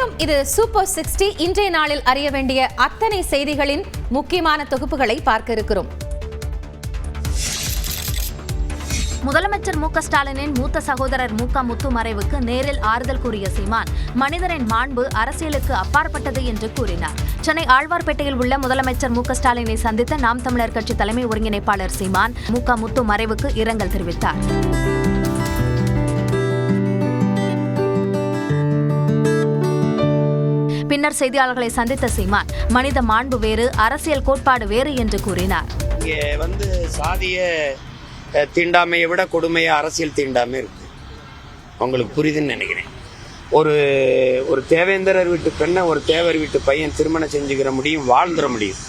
வணக்கம், இது சூப்பர் 60. இன்றைய நாளில் அறிய வேண்டிய அத்தனை செய்திகளின் முக்கியமான தொகுப்புகளை பார்க்க இருக்கிறோம். முதலமைச்சர் மு.க.ஸ்டாலினின் மூத்த சகோதரர் மு.க.முத்து மறைவுக்கு நேரில் ஆறுதல் கூறிய சீமான், மனிதரின் மாண்பு அரசியலுக்கு அப்பாற்பட்டது என்று கூறினார். சென்னை ஆழ்வார்பேட்டையில் உள்ள முதலமைச்சர் மு.க.ஸ்டாலினை சந்தித்த நாம் தமிழர் கட்சி தலைமை ஒருங்கிணைப்பாளர் சீமான் மு.க.முத்து மறைவுக்கு இரங்கல் தெரிவித்தார். பின்னர் செய்தியாளர்களை சந்தித்த சீமான், மனித மாண்பு வேறு, அரசியல் கோட்பாடு வேறு என்று கூறினார். இங்கே சாதிய தீண்டாமையை விட கொடுமையா அரசியல் தீண்டாமை இருக்கு. உங்களுக்கு புரியுதுன்னு நினைக்கிறேன். ஒரு தேவேந்திரர் வீட்டு பெண்ணை ஒரு தேவர் வீட்டு பையன் திருமணம் செஞ்சுக்கிற முடியும், வாழ்ந்துட முடியும்.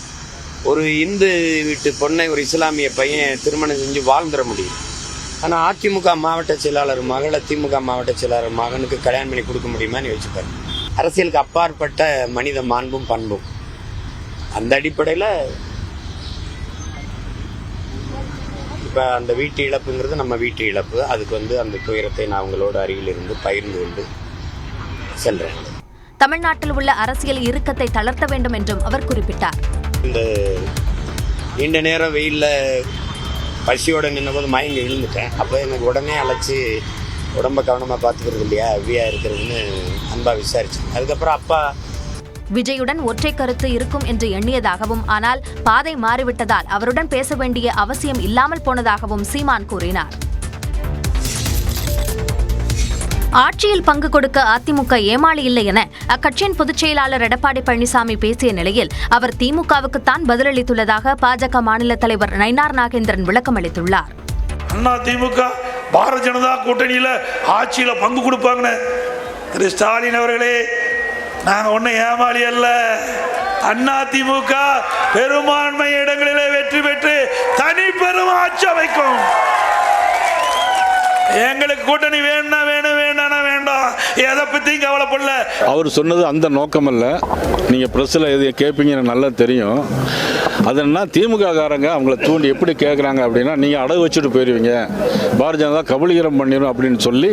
ஒரு இந்து வீட்டு பொண்ணை ஒரு இஸ்லாமிய பையன் திருமணம் செஞ்சு வாழ்ந்துட முடியும். ஆனால் அதிமுக மாவட்ட செயலாளர் மகளை திமுக மாவட்ட செயலாளர் மகனுக்கு கல்யாணம் பண்ணி கொடுக்க முடியுமான்னு யோசிப்பாரு. அரசியலுக்கு அப்பாற்பட்ட மனித மாண்பும் பண்பும். அந்த அடிப்படையில் இப்போ அந்த வீட்டு இழப்புங்கிறது நம்ம வீட்டு இழப்பு. அதுக்கு அந்த துயரத்தை நான் அவங்களோட அருகில் இருந்து பகிர்ந்து கொண்டு செல்றேன். தமிழ்நாட்டில் உள்ள அரசியல் இறுக்கத்தை தளர்த்த வேண்டும் என்றும் அவர் குறிப்பிட்டார். இந்த நீண்ட நேரம் வெயிலில் பசியோட நின்னபோது மயங்கி விழுந்துட்டேன். அப்போ எனக்கு உடனே அழைச்சி உடம்ப கவனமாக பார்த்துக்கிறது இல்லையா, ஹெவியாக இருக்கிறதுன்னு அன்பா விசாரிச்சேன். அதுக்கப்புறம் அப்பா விஜயுடன் ஒற்றை கருத்து இருக்கும் என்று எண்ணியதாகவும், ஆனால் பாதை மாறிவிட்டதால் அவருடன் பேச வேண்டிய அவசியம் இல்லாமல் போனதாகவும் சீமான் கூறினார். ஆட்சியில் பங்கு கொடுக்க அதிமுக ஏமாளி இல்லை என அக்கட்சியின் பொதுச் செயலாளர் எடப்பாடி பழனிசாமி பேசிய நிலையில் அவர் திமுகவுக்குத்தான் பதிலளித்துள்ளதாக பாஜக மாநில தலைவர் நயினார் நாகேந்திரன் விளக்கம் அளித்துள்ளார். அதிமுக பாரதிய ஜனதா கூட்டணியில் ஆட்சியில் பங்கு கொடுப்பாங்கன்னு திரு ஸ்டாலின் அவர்களே, நாங்கள் ஒன்றும் ஏமாளி அல்ல. அதிமுக பெரும்பான்மை இடங்களிலே வெற்றி பெற்று தனி பெரும் ஆட்சி அமைக்கும். எங்களுக்கு கூட்டணி வேணா வேணும், வேணானா வேண்டாம், எதை பற்றியும் கவலைப்படல. அவர் சொன்னது அந்த நோக்கம் அல்ல. நீங்கள் ப்ரெஸ்ஸில் எது கேட்பீங்க எனக்கு நல்லா தெரியும். அதுன்னா திமுக காரங்க அவங்கள தூண்டி எப்படி கேட்குறாங்க அப்படின்னா, நீங்கள் அடகு வச்சுட்டு போயிடுவீங்க, பாரதிய ஜனதா கபலீகரம் பண்ணிடும் அப்படின்னு சொல்லி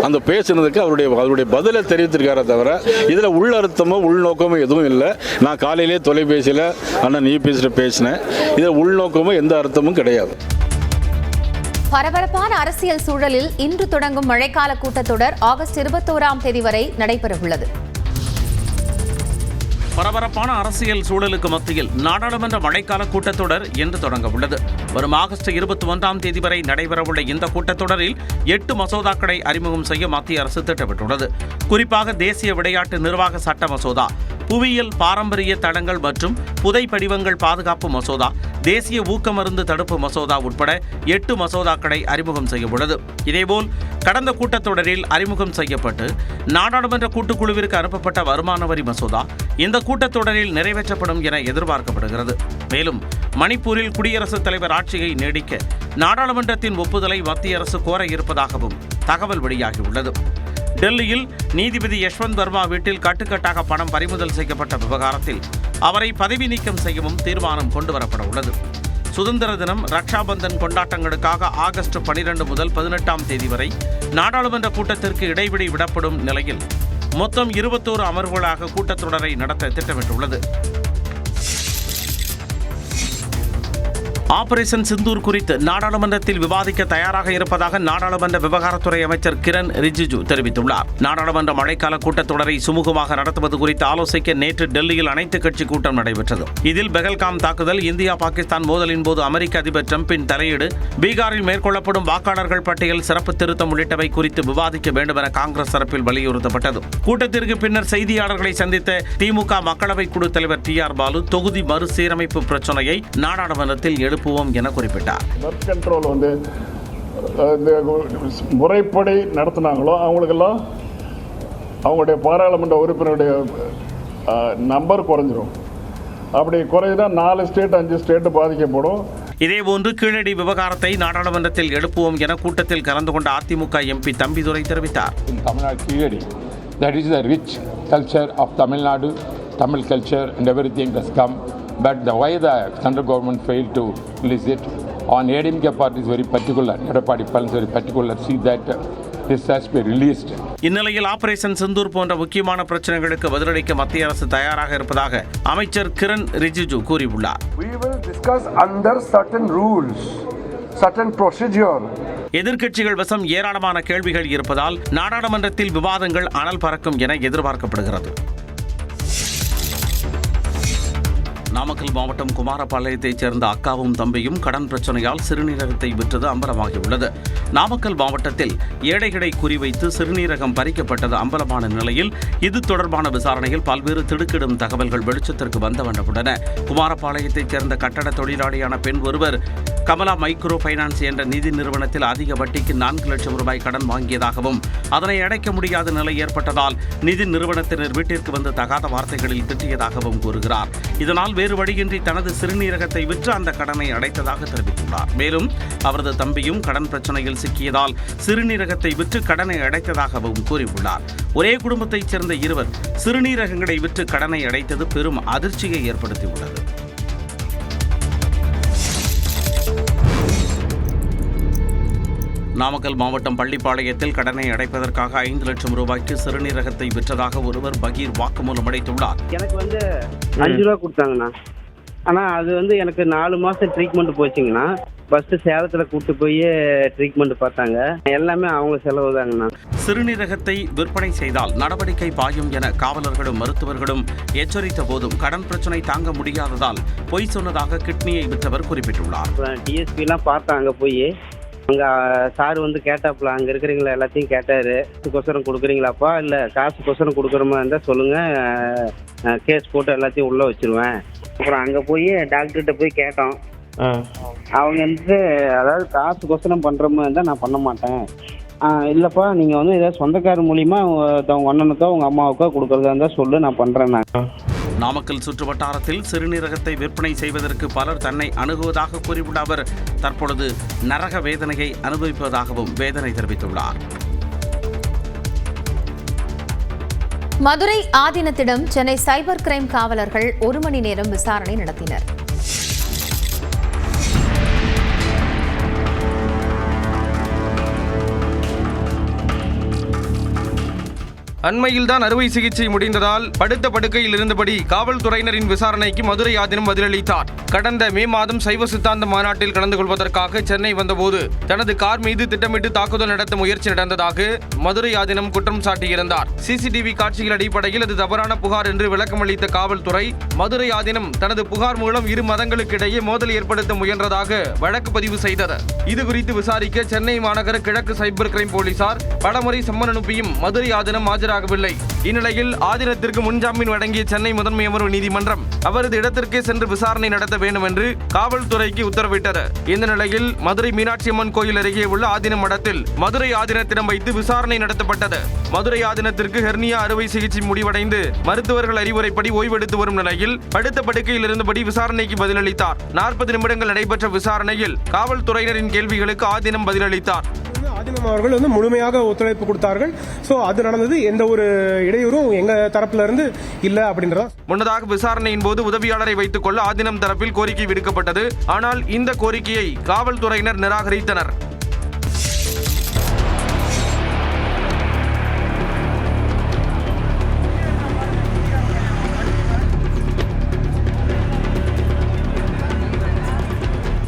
அந்த பேசுனதுக்கு அவருடைய பதிலை தெரிவித்திருக்காரே தவிர இதில் உள்ளர்த்தமோ உள்நோக்கமோ எதுவும் இல்லை. நான் காலையிலே தொலைபேசியில் அண்ணா நீ பேசினேன். இதில் உள்நோக்கமோ எந்த அர்த்தமும் கிடையாது. பரபரப்பான அரசியல் சூழலில் இன்று தொடங்கும் மழைக்கால கூட்டத்தொடர் ஆகஸ்ட் 21ஆம் தேதி வரை நடைபெறவுள்ளது. பரபரப்பான அரசியல் சூழலுக்கு மத்தியில் நாடாளுமன்ற மழைக்கால கூட்டத்தொடர் இன்று தொடங்க உள்ளது. வரும் ஆகஸ்ட் 21ஆம் தேதி வரை நடைபெறவுள்ள இந்த கூட்டத்தொடரில் 8 மசோதாக்களை அறிமுகம் செய்ய மத்திய அரசு திட்டமிட்டுள்ளது. குறிப்பாக தேசிய விளையாட்டு நிர்வாக சட்ட மசோதா, புவியியல் பாரம்பரிய தடங்கள் மற்றும் புதை படிவங்கள் பாதுகாப்பு மசோதா, தேசிய ஊக்க மருந்து தடுப்பு மசோதா உட்பட 8 மசோதாக்களை அறிமுகம் செய்ய உள்ளது. இதேபோல் கடந்த கூட்டத்தொடரில் அறிமுகம் செய்யப்பட்டு நாடாளுமன்ற கூட்டுக்குழுவிற்கு அனுப்பப்பட்ட வருமான வரி மசோதா இந்த கூட்டத்தொடரில் நிறைவேற்றப்படும் என எதிர்பார்க்கப்படுகிறது. மேலும் மணிப்பூரில் குடியரசுத் தலைவர் ஆட்சியை நீடிக்க நாடாளுமன்றத்தின் ஒப்புதலை மத்திய அரசு கோர இருப்பதாகவும் தகவல் வெளியாகியுள்ளது. டெல்லியில் நீதிபதி யஷ்வந்த் வர்மா வீட்டில் கட்டுக்கட்டாக பணம் பறிமுதல் செய்யப்பட்ட விவகாரத்தில் அவரை பதவி நீக்கம் செய்யவும் தீர்மானம் கொண்டுவரப்பட உள்ளது. சுதந்திர தினம், ரக்ஷாபந்தன் கொண்டாட்டங்களுக்காக ஆகஸ்ட் 12 முதல் 18ஆம் தேதி வரை நாடாளுமன்ற கூட்டத்திற்கு இடைவெளி விடப்படும் நிலையில் மொத்தம் 21 அமர்வுகளாக கூட்டத்தொடரை நடத்த திட்டமிட்டுள்ளது. ஆபரேஷன் சிந்தூர் குறித்து நாடாளுமன்றத்தில் விவாதிக்க தயாராக இருப்பதாக நாடாளுமன்ற விவகாரத்துறை அமைச்சர் கிரண் ரிஜிஜு தெரிவித்துள்ளார். நாடாளுமன்ற மழைக்கால கூட்டத்தொடரை சுமூகமாக நடத்துவது குறித்து ஆலோசிக்க நேற்று டெல்லியில் அனைத்து கட்சி கூட்டம் நடைபெற்றது. இதில் பெகல்காம் தாக்குதல், இந்தியா பாகிஸ்தான் மோதலின் போது அமெரிக்க அதிபர் டிரம்பின் தலையீடு, பீகாரில் மேற்கொள்ளப்படும் வாக்காளர்கள் பட்டியல் சிறப்பு திருத்தம் உள்ளிட்டவை குறித்து விவாதிக்க வேண்டும் என காங்கிரஸ் தரப்பில் வலியுறுத்தப்பட்டது. கூட்டத்திற்கு பின்னர் செய்தியாளர்களை சந்தித்த திமுக மக்களவை குழு தலைவர் TR பாலு, தொகுதி மறுசீரமைப்பு பிரச்சனையை நாடாளுமன்றத்தில் என குறிப்பிட்டார். முறைப்படி நடத்தினாங்களோ அவங்களுக்கெல்லாம் அவங்களுடைய பாராளுமன்ற உறுப்பினருடைய நம்பர் குறைஞ்சிரும். அப்படி குறைஞ்சா 4 ஸ்டேட் 5 ஸ்டேட் பாதிக்கப்படும். இதேபோன்று கீழடி விவகாரத்தை நாடாளுமன்றத்தில் எழுப்புவோம் என கூட்டத்தில் கலந்து கொண்ட அதிமுக MP தம்பிதுரை தெரிவித்தார். Tamil Nadu Keezhadi, that is the rich culture of Tamil Nadu, Tamil culture and everything has come. But why the central government failed to release it? On ADMK part is very particular. Edapadi Pal is very particular. See that This has to be released. இந்நிலையில் operation Sindoor போன்ற முக்கியமான பிரச்சனைகளுக்கு பதிலளிக்க மத்திய அரசு தயாராக இருப்பதாக அமைச்சர் கிரண் ரிஜிஜு கூறியுள்ளார். We will discuss under certain rules, certain procedure. எதிர்க்கட்சிகள் வசம் ஏராளமான கேள்விகள் இருப்பதால் நாடாளுமன்றத்தில் விவாதங்கள் அனல் பறக்கும் என எதிர்பார்க்கப்படுகிறது. நாமக்கல் மாவட்டம் குமாரபாளையத்தைச் சேர்ந்த அக்காவும் தம்பியும் கடன் பிரச்சனையால் சிறுநீரகத்தை விற்றது அம்பலமாகியுள்ளது. நாமக்கல் மாவட்டத்தில் ஏழைகளை குறிவைத்து சிறுநீரகம் பறிக்கப்பட்டது அம்பலமான நிலையில் இது தொடர்பான விசாரணையில் பல்வேறு திடுக்கிடும் தகவல்கள் வெளிச்சத்திற்கு வந்த வண்ணமுள்ளன. குமாரபாளையத்தைச் சேர்ந்த கட்டட தொழிலாளியான பெண் ஒருவர் கமலா மைக்ரோ பைனான்ஸ் என்ற நிதி நிறுவனத்தில் அதிக வட்டிக்கு 4 லட்சம் ரூபாய் கடன் வாங்கியதாகவும் அதனை அடைக்க முடியாத நிலை ஏற்பட்டதால் நிதி நிறுவனத்தினர் வீட்டிற்கு வந்து தகாத வார்த்தைகளில் திட்டியதாகவும் கூறுகிறார். இதனால் வேறு வழியின்றி தனது சிறுநீரகத்தை விற்று அந்த கடனை அடைத்ததாக தெரிவித்துள்ளார். மேலும் அவரது தம்பியும் கடன் பிரச்சனையில் சிக்கியதால் சிறுநீரகத்தை விற்று கடனை அடைத்ததாகவும் கூறியுள்ளார். ஒரே குடும்பத்தைச் சேர்ந்த இருவர் சிறுநீரகங்களை விற்று கடனை அடைத்தது பெரும் அதிர்ச்சியை ஏற்படுத்தியுள்ளது. நாமக்கல் மாவட்டம் பள்ளிப்பாளையத்தில் கடனை அடைப்பதற்காக 5 லட்சம் ரூபாய்க்கு சிறுநீரகத்தை விற்றதாக ஒருவர் பகீர் வாக்குமூலம் அளித்துள்ளார். எனக்கு 5 ரூபா கொடுத்தாங்கண்ணா. ஆனால் அது எனக்கு 4 மாதம் ட்ரீட்மெண்ட் போச்சுங்கண்ணா. ஃபஸ்ட்டு சேலத்தில் கூப்பிட்டு போய் ட்ரீட்மெண்ட் பார்த்தாங்க. எல்லாமே அவங்க செலவு தாங்கண்ணா. சிறுநீரகத்தை விற்பனை செய்தால் நடவடிக்கை பாயும் என காவலர்களும் மருத்துவர்களும் எச்சரித்த போதும் கடன் பிரச்சனை தாங்க முடியாததால் பொய் சொன்னதாக கிட்னியை விற்றவர் குறிப்பிட்டுள்ளார். டிஎஸ்பிலாம் பார்த்தா அங்கே போய் அங்கே சார் கேட்டாப்புல அங்கே இருக்கிறீங்களா எல்லாத்தையும் கேட்டார். காசுக்கோசரம் கொடுக்குறீங்களாப்பா, இல்லை காசுக்கோசரம் கொடுக்குறமா இருந்தால் சொல்லுங்கள், கேஸ் போட்டு எல்லாத்தையும் உள்ளே வச்சுருவேன். அப்புறம் அங்கே போய் டாக்டர்கிட்ட போய் கேட்டோம். அவங்க அதாவது காசுக்கோசரம் பண்ணுறமா இருந்தால் நான் பண்ண மாட்டேன், இல்லைப்பா நீங்கள் ஏதாவது சொந்தக்காரர் மூலிமா உங்கள் அண்ணனுக்கோ உங்கள் அம்மாவுக்கோ கொடுக்குறதா இருந்தால் சொல்லு, நான் பண்ணுறேன். நான் நாமக்கல் சுற்று வட்டாரத்தில் சிறுநீரகத்தை விற்பனை செய்வதற்கு பலர் தன்னை அணுகுவதாக கூறியுள்ள அவர் தற்பொழுது நரக வேதனையை அனுபவிப்பதாகவும் வேதனை தெரிவித்துள்ளார். மதுரை ஆதீனத்திடம் சென்னை சைபர் கிரைம் காவலர்கள் 1 மணி நேரம் விசாரணை நடத்தினர். அண்மையில்தான் அறுவை சிகிச்சை முடிந்ததால் படுத்த படுக்கையில் இருந்தபடி காவல்துறையினரின் விசாரணைக்கு மதுரை ஆதீனம் பதிலளித்தார். கடந்த மே மாதம் சைவ சித்தாந்த மாநாட்டில் கலந்து கொள்வதற்காக சென்னை வந்தபோது தனது கார் மீது திட்டமிட்டு தாக்குதல் நடத்த முயற்சி நடந்ததாக மதுரை ஆதீனம் குற்றம் சாட்டியிருந்தார். சிசிடிவி காட்சிகள் அடிப்படையில் அது தவறான புகார் என்று விளக்கமளித்த காவல்துறை மதுரை ஆதீனம் தனது புகார் மூலம் இரு மதங்களுக்கு இடையே மோதல் ஏற்படுத்த முயன்றதாக வழக்கு பதிவு செய்தது. இதுகுறித்து விசாரிக்க சென்னை மாநகர கிழக்கு சைபர் கிரைம் போலீசார் பலமுறை சம்மன் அனுப்பியும் மதுரை ஆதீனம் ஆஜராகவில்லை. இந்நிலையில் ஆதீனத்திற்கு முன்ஜாமீன் வழங்கிய சென்னை முதன்மை அமர்வு நீதிமன்றம் அவரது இடத்திற்கே சென்று விசாரணை நடத்த வேண்டும் என்று காவல்துறைக்கு உத்தரவிட்டது. இந்த நிலையில் மதுரை மீனாட்சி அம்மன் கோயில் அருகே உள்ள ஆதீன மடத்தில் மதுரை ஆதீனத்திடம் வைத்து விசாரணை நடத்தப்பட்டது. மதுரை ஆதீனத்திற்கு ஹெர்னியா அறுவை சிகிச்சை முடிவடைந்து மருத்துவர்கள் அறிவுரைப்படி ஓய்வெடுத்து வரும் நிலையில் படுத்த படுக்கையில் இருந்தபடி விசாரணைக்கு பதிலளித்தார். 40 நிமிடங்கள் நடைபெற்ற விசாரணையில் காவல்துறையினரின் கேள்விகளுக்கு ஆதீனம் பதிலளித்தார். ஆதீனம் அவர்கள் முழுமையாக ஒத்துழைப்பு கொடுத்தார்கள். சோ அது நடந்தது, எந்த ஒரு இடையூறும் எங்க தரப்புல இருந்து இல்ல அப்படின்றதா. முன்னதாக விசாரணையின் போது உதவியாளரை வைத்துக் கொள்ள ஆதீனம் தரப்பில் கோரிக்கை விடுக்கப்பட்டது. ஆனால் இந்த கோரிக்கையை காவல்துறையினர் நிராகரித்தனர்.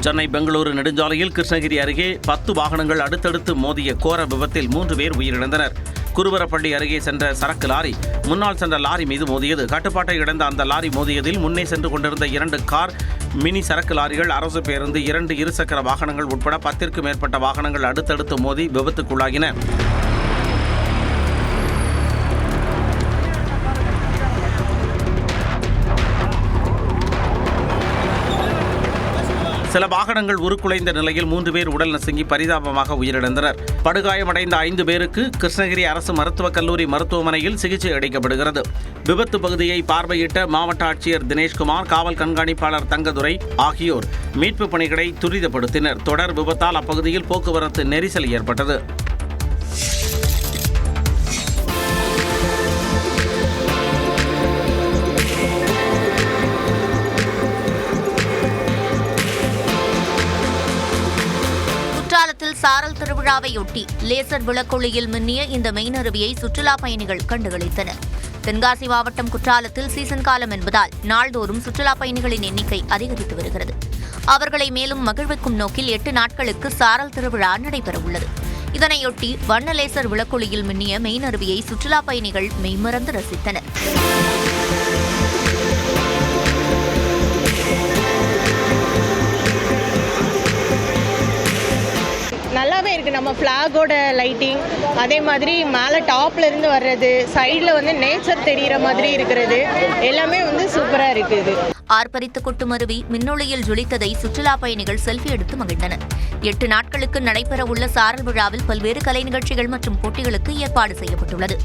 சென்னை பெங்களூரு நெடுஞ்சாலையில் கிருஷ்ணகிரி அருகே 10 வாகனங்கள் அடுத்தடுத்து மோதிய கோர விபத்தில் 3 பேர் உயிரிழந்தனர். குருவரப்பள்ளி அருகே சென்ற சரக்கு லாரி முன்னால் சென்ற லாரி மீது மோதியது. கட்டுப்பாட்டை இழந்த அந்த லாரி மோதியதில் முன்னே சென்று கொண்டிருந்த 2 கார், மினி சரக்கு லாரிகள், அரசு பேருந்து, 2 இருசக்கர வாகனங்கள் உட்பட 10க்கும் மேற்பட்ட வாகனங்கள் அடுத்தடுத்து மோதி விபத்துக்குள்ளாகின. சில வாகனங்கள் உருக்குலைந்த நிலையில் 3 பேர் உடல் நசுங்கி பரிதாபமாக உயிரிழந்தனர். படுகாயமடைந்த 5 பேருக்கு கிருஷ்ணகிரி அரசு மருத்துவக் கல்லூரி மருத்துவமனையில் சிகிச்சை அளிக்கப்படுகிறது. விபத்து பகுதியை பார்வையிட்ட மாவட்ட ஆட்சியர் தினேஷ்குமார், காவல் கண்காணிப்பாளர் தங்கதுரை ஆகியோர் மீட்பு பணிகளை துரிதப்படுத்தினர். தொடர் விபத்தால் அப்பகுதியில் போக்குவரத்து நெரிசல் ஏற்பட்டது. சாரல் திருவிழாவையொட்டி லேசர் விளக்கொளியில் மின்னிய இந்த மெயினருவியை சுற்றுலா பயணிகள் கண்டுகளித்தனர். தென்காசி மாவட்டம் குற்றாலத்தில் சீசன் காலம் என்பதால் நாள்தோறும் சுற்றுலா பயணிகளின் எண்ணிக்கை அதிகரித்து வருகிறது. அவர்களை மேலும் மகிழ்விக்கும் நோக்கில் 8 நாட்களுக்கு சாரல் திருவிழா நடைபெறவுள்ளது. இதனையொட்டி வண்ண லேசர் விளக்கொளியில் மின்னிய மெயினருவியை சுற்றுலா பயணிகள் மெய்மறந்து ரசித்தனர். நல்லாவே இருக்குது. நம்ம ஃப்ளாகோட லைட்டிங், அதே மாதிரி மேலே டாப்ல இருந்து வர்றது, சைடில் வந்து நேச்சர் தெரிகிற மாதிரி இருக்கிறது, எல்லாமே வந்து சூப்பராக இருக்குது. ஆர்ப்பரித்து கொட்டும் அருவி மின்னொளியில் ஜொலித்ததை சுற்றுலா பயணிகள் செல்ஃபி எடுத்து மகிழ்ந்தனர். 8 நாட்களுக்கு நடைபெறவுள்ள சாரல் விழாவில் பல்வேறு கலை நிகழ்ச்சிகள் மற்றும் போட்டிகளுக்கு ஏற்பாடு செய்யப்பட்டுள்ளது.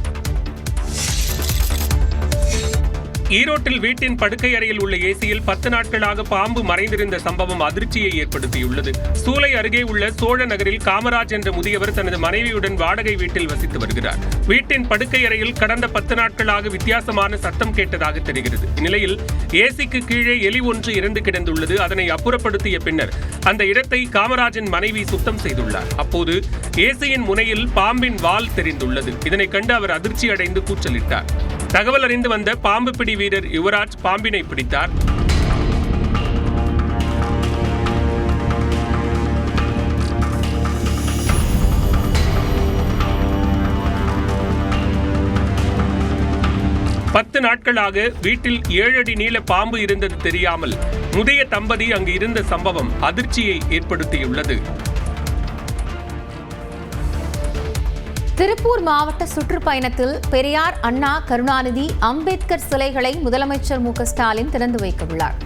ஈரோட்டில் வீட்டின் படுக்கை அறையில் உள்ள ஏசியில் 10 நாட்களாக பாம்பு மறைந்திருந்த சம்பவம் அதிர்ச்சியை ஏற்படுத்தியுள்ளது. சூளை அருகே உள்ள சோழ நகரில் காமராஜ் என்ற முதியவர் தனது மனைவியுடன் வாடகை வீட்டில் வசித்து வருகிறார். வீட்டின் படுக்கை அறையில் கடந்த 10 நாட்களாக வித்தியாசமான சத்தம் கேட்டதாக தெரிகிறது. இந்நிலையில் ஏசிக்கு கீழே எலி ஒன்று இறந்து கிடந்துள்ளது. அதனை அப்புறப்படுத்திய பின்னர் அந்த இடத்தை காமராஜின் மனைவி சுத்தம் செய்துள்ளார். அப்போது ஏசியின் முனையில் பாம்பின் வால் தெரிந்துள்ளது. இதனை கண்டு அவர் அதிர்ச்சி அடைந்து கூச்சலிட்டார். தகவல் அறிந்து வந்த பாம்பு பிடி வீரர் யுவராஜ் பாம்பினை பிடித்தார். பத்து நாட்களாக வீட்டில் 7 அடி நீள பாம்பு இருந்தது தெரியாமல் முதிய தம்பதி அங்கு இருந்த சம்பவம் அதிர்ச்சியை ஏற்படுத்தியுள்ளது. திருப்பூர் மாவட்ட சுற்றுப்பயணத்தில் பெரியார், அண்ணா, கருணாநிதி, அம்பேத்கர் சிலைகளை முதலமைச்சர் மு.க.ஸ்டாலின் திறந்து வைக்க உள்ளார்.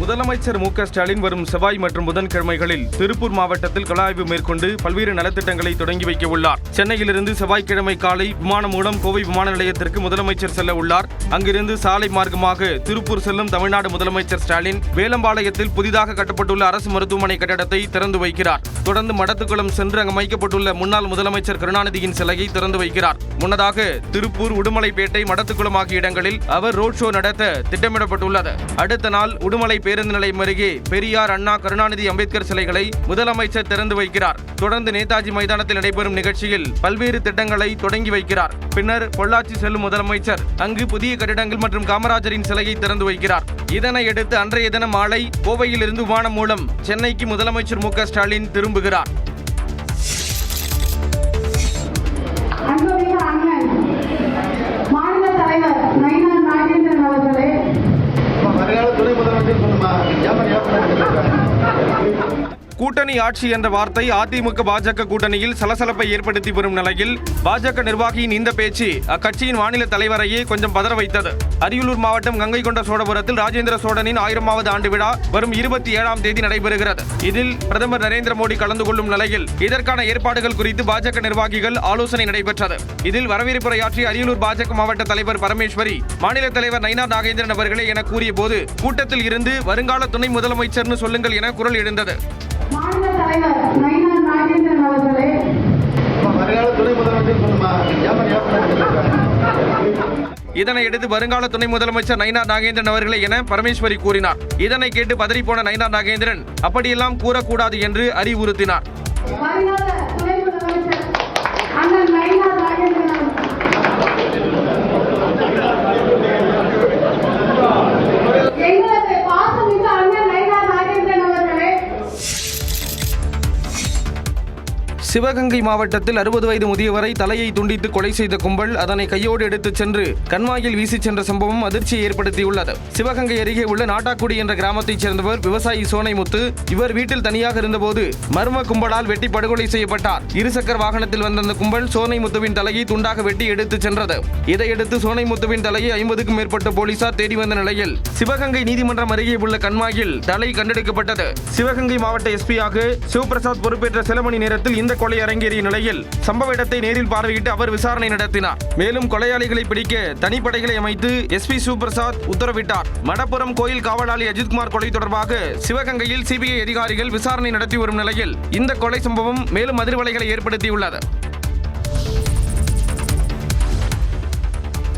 முதலமைச்சர் மு.க.ஸ்டாலின் வரும் செவ்வாய் மற்றும் புதன்கிழமைகளில் திருப்பூர் மாவட்டத்தில் கள ஆய்வு மேற்கொண்டு பல்வேறு நலத்திட்டங்களை தொடங்கி வைக்க உள்ளார். சென்னையிலிருந்து செவ்வாய்க்கிழமை காலை விமானம் மூலம் கோவை விமான நிலையத்திற்கு முதலமைச்சர் செல்ல உள்ளார். அங்கிருந்து சாலை மார்க்கமாக திருப்பூர் செல்லும் தமிழ்நாடு முதலமைச்சர் ஸ்டாலின் வேலம்பாளையத்தில் புதிதாக கட்டப்பட்டுள்ள அரசு மருத்துவமனை கட்டடத்தை திறந்து வைக்கிறார். தொடர்ந்து மடத்துக்குளம் சென்று அங்கு அமைக்கப்பட்டுள்ள முன்னாள் முதலமைச்சர் கருணாநிதியின் சிலையை திறந்து வைக்கிறார். முன்னதாக திருப்பூர், உடுமலைப்பேட்டை, மடத்துக்குளம் ஆகிய இடங்களில் அவர் ரோட் ஷோ நடத்த திட்டமிடப்பட்டுள்ளது. அடுத்த நாள் உடுமலை பேருந்து நிலையம் அருகே பெரியார், அண்ணா, கருணாநிதி, அம்பேத்கர் சிலைகளை முதலமைச்சர் திறந்து வைக்கிறார். தொடர்ந்து நேதாஜி மைதானத்தில் நடைபெறும் நிகழ்ச்சியில் பல்வேறு திட்டங்களை தொடங்கி வைக்கிறார். பின்னர் பொள்ளாச்சி செல்லும் முதலமைச்சர் அங்கு புதிய கட்டிடங்கள் மற்றும் காமராஜரின் சிலையை திறந்து வைக்கிறார். இதனையடுத்து அன்றைய தினம் மாலை கோவையில் இருந்து விமானம் மூலம் சென்னைக்கு முதலமைச்சர் மு.க.ஸ்டாலின் திரும்புகிறார். கூட்டணி ஆட்சி என்ற வார்த்தை அதிமுக பாஜக கூட்டணியில் சலசலப்பை ஏற்படுத்தி வரும் நிலையில் பாஜக நிர்வாகியின் இந்த பேச்சு அக்கட்சியின் மாநில தலைவரையே கொஞ்சம் பதற வைத்தது. அரியலூர் மாவட்டம் கங்கை கொண்ட சோழபுரத்தில் ராஜேந்திர சோழனின் 1000வது ஆண்டு விழா வரும் 27ஆம் தேதி நடைபெறுகிறது. இதில் பிரதமர் நரேந்திர மோடி கலந்து கொள்ளும் நிலையில் இதற்கான ஏற்பாடுகள் குறித்து பாஜக நிர்வாகிகள் ஆலோசனை நடைபெற்றது. இதில் வரவேற்புரையாற்றிய அரியலூர் பாஜக மாவட்ட தலைவர் பரமேஸ்வரி, மாநில தலைவர் நயினார் நாகேந்திரன் அவர்களே என கூறிய போது கூட்டத்தில் இருந்து வருங்கால துணை முதலமைச்சர்னு சொல்லுங்கள் என குரல் எழுந்தது. இதனையடுத்து வருங்கால துணை முதலமைச்சர் நயினார் நாகேந்திரன் அவர்களே என பரமேஸ்வரி கூறினார். இதனை கேட்டு பதறிப்போன நயினார் நாகேந்திரன் அப்படியெல்லாம் கூறக்கூடாது என்று அறிவுறுத்தினார். சிவகங்கை மாவட்டத்தில் 60 வயது முதியவரை தலையை துண்டித்து கொலை செய்த கும்பல் அதனை கையோடு எடுத்துச் சென்று கண்மாயில் வீசிச் சென்ற சம்பவம் அதிர்ச்சியை ஏற்படுத்தியுள்ளது. சிவகங்கை அருகே உள்ள நாட்டாக்குடி என்ற கிராமத்தைச் சேர்ந்தவர் விவசாயி சோனைமுத்து. இவர் வீட்டில் தனியாக இருந்தபோது மர்ம கும்பலால் வெட்டி படுகொலை செய்யப்பட்டார். இருசக்கர வாகனத்தில் வந்த அந்த கும்பல் சோனைமுத்துவின் தலையை துண்டாக வெட்டி எடுத்துச் சென்றது. இதையடுத்து சோனைமுத்துவின் தலையை 50க்கும் மேற்பட்ட போலீசார் தேடி வந்த நிலையில் சிவகங்கை நீதிமன்றம் அருகே உள்ள கண்மாயில் தலை கண்டெடுக்கப்பட்டது. சிவகங்கை மாவட்ட எஸ்பியாக சிவபிரசாத் பொறுப்பேற்ற சில மணி நேரத்தில் இந்த கொலை அரங்கேறிய நிலையில் சம்பவ இடத்தை நேரில் பார்வையிட்டு அவர் விசாரணை நடத்தினார். மேலும் கொலையாளிகளை பிடிக்க தனிப்படைகளை அமைத்து எஸ்பி சிவபிரசாத் உத்தரவிட்டார். மடப்புரம் கோயில் காவலாளி அஜித்குமார் கொலை தொடர்பாக சிவகங்கையில் சிபிஐ அதிகாரிகள் விசாரணை நடத்தி வரும் நிலையில் இந்த கொலை சம்பவம் மேலும் அதிர்வலைகளை ஏற்படுத்தியுள்ளது.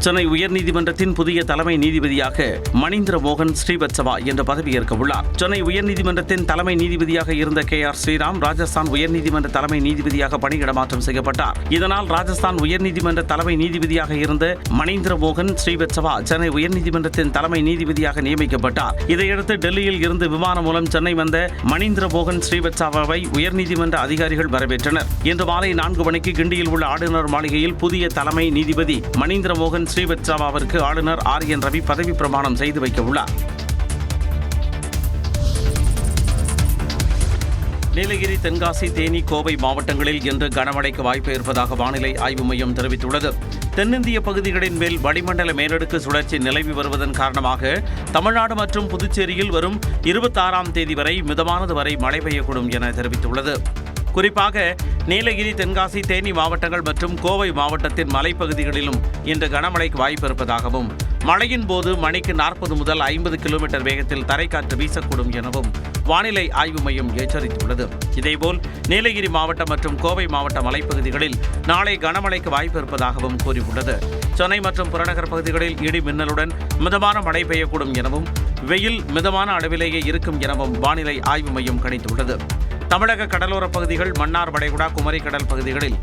சென்னை உயர்நீதிமன்றத்தின் புதிய தலைமை நீதிபதியாக மணீந்திர மோகன் ஸ்ரீவத்சவா என்ற பதவியேற்க உள்ளார். சென்னை உயர்நீதிமன்றத்தின் தலைமை நீதிபதியாக இருந்த KR ஸ்ரீராம் ராஜஸ்தான் உயர்நீதிமன்ற தலைமை நீதிபதியாக பணியிடமாற்றம் செய்யப்பட்டார். இதனால் ராஜஸ்தான் உயர்நீதிமன்ற தலைமை நீதிபதியாக இருந்த மணீந்திர மோகன் ஸ்ரீவத்சவா சென்னை உயர்நீதிமன்றத்தின் தலைமை நீதிபதியாக நியமிக்கப்பட்டார். இதையடுத்து டெல்லியில் இருந்து விமானம் மூலம் சென்னை வந்த மணீந்திர மோகன் ஸ்ரீவத்சவாவை உயர்நீதிமன்ற அதிகாரிகள் வரவேற்றனர். இன்று மாலை 4 மணிக்கு கிண்டியில் உள்ள ஆளுநர் மாளிகையில் புதிய தலைமை நீதிபதி மணீந்திர மோகன் ஸ்ரீவத்சவாவிற்கு ஆளுநர் RN ரவி பதவி பிரமாணம் செய்து வைக்க உள்ளார். நீலகிரி, தென்காசி, தேனி, கோவை மாவட்டங்களில் இன்று கனமழைக்கு வாய்ப்பு இருப்பதாக வானிலை ஆய்வு மையம் தெரிவித்துள்ளது. தென்னிந்திய பகுதிகளின் மேல் வளிமண்டல மேலடுக்கு சுழற்சி நிலவி வருவதன் காரணமாக தமிழ்நாடு மற்றும் புதுச்சேரியில் வரும் 26ஆம் தேதி வரை மிதமானது வரை மழை பெய்யக்கூடும் என தெரிவித்துள்ளது. குறிப்பாக நீலகிரி, தென்காசி, தேனி மாவட்டங்கள் மற்றும் கோவை மாவட்டத்தின் மலைப்பகுதிகளிலும் இன்று கனமழைக்கு வாய்ப்பு இருப்பதாகவும் மழையின் போது மணிக்கு 40 முதல் 50 கிலோமீட்டர் வேகத்தில் தரைக்காற்று வீசக்கூடும் எனவும் வானிலை ஆய்வு மையம் எச்சரித்துள்ளது. இதேபோல் நீலகிரி மாவட்டம் மற்றும் கோவை மாவட்ட மலைப்பகுதிகளில் நாளை கனமழைக்கு வாய்ப்பு இருப்பதாகவும் கூறியுள்ளது. சென்னை மற்றும் புறநகர் பகுதிகளில் இடி மின்னலுடன் மிதமான மழை பெய்யக்கூடும் எனவும் வெயில் மிதமான அளவிலேயே இருக்கும் எனவும் வானிலை ஆய்வு மையம் கணித்துள்ளது. தமிழக கடலோரப் பகுதிகள், மன்னார் வளைகுடா, குமரி கடல் பகுதிகளில்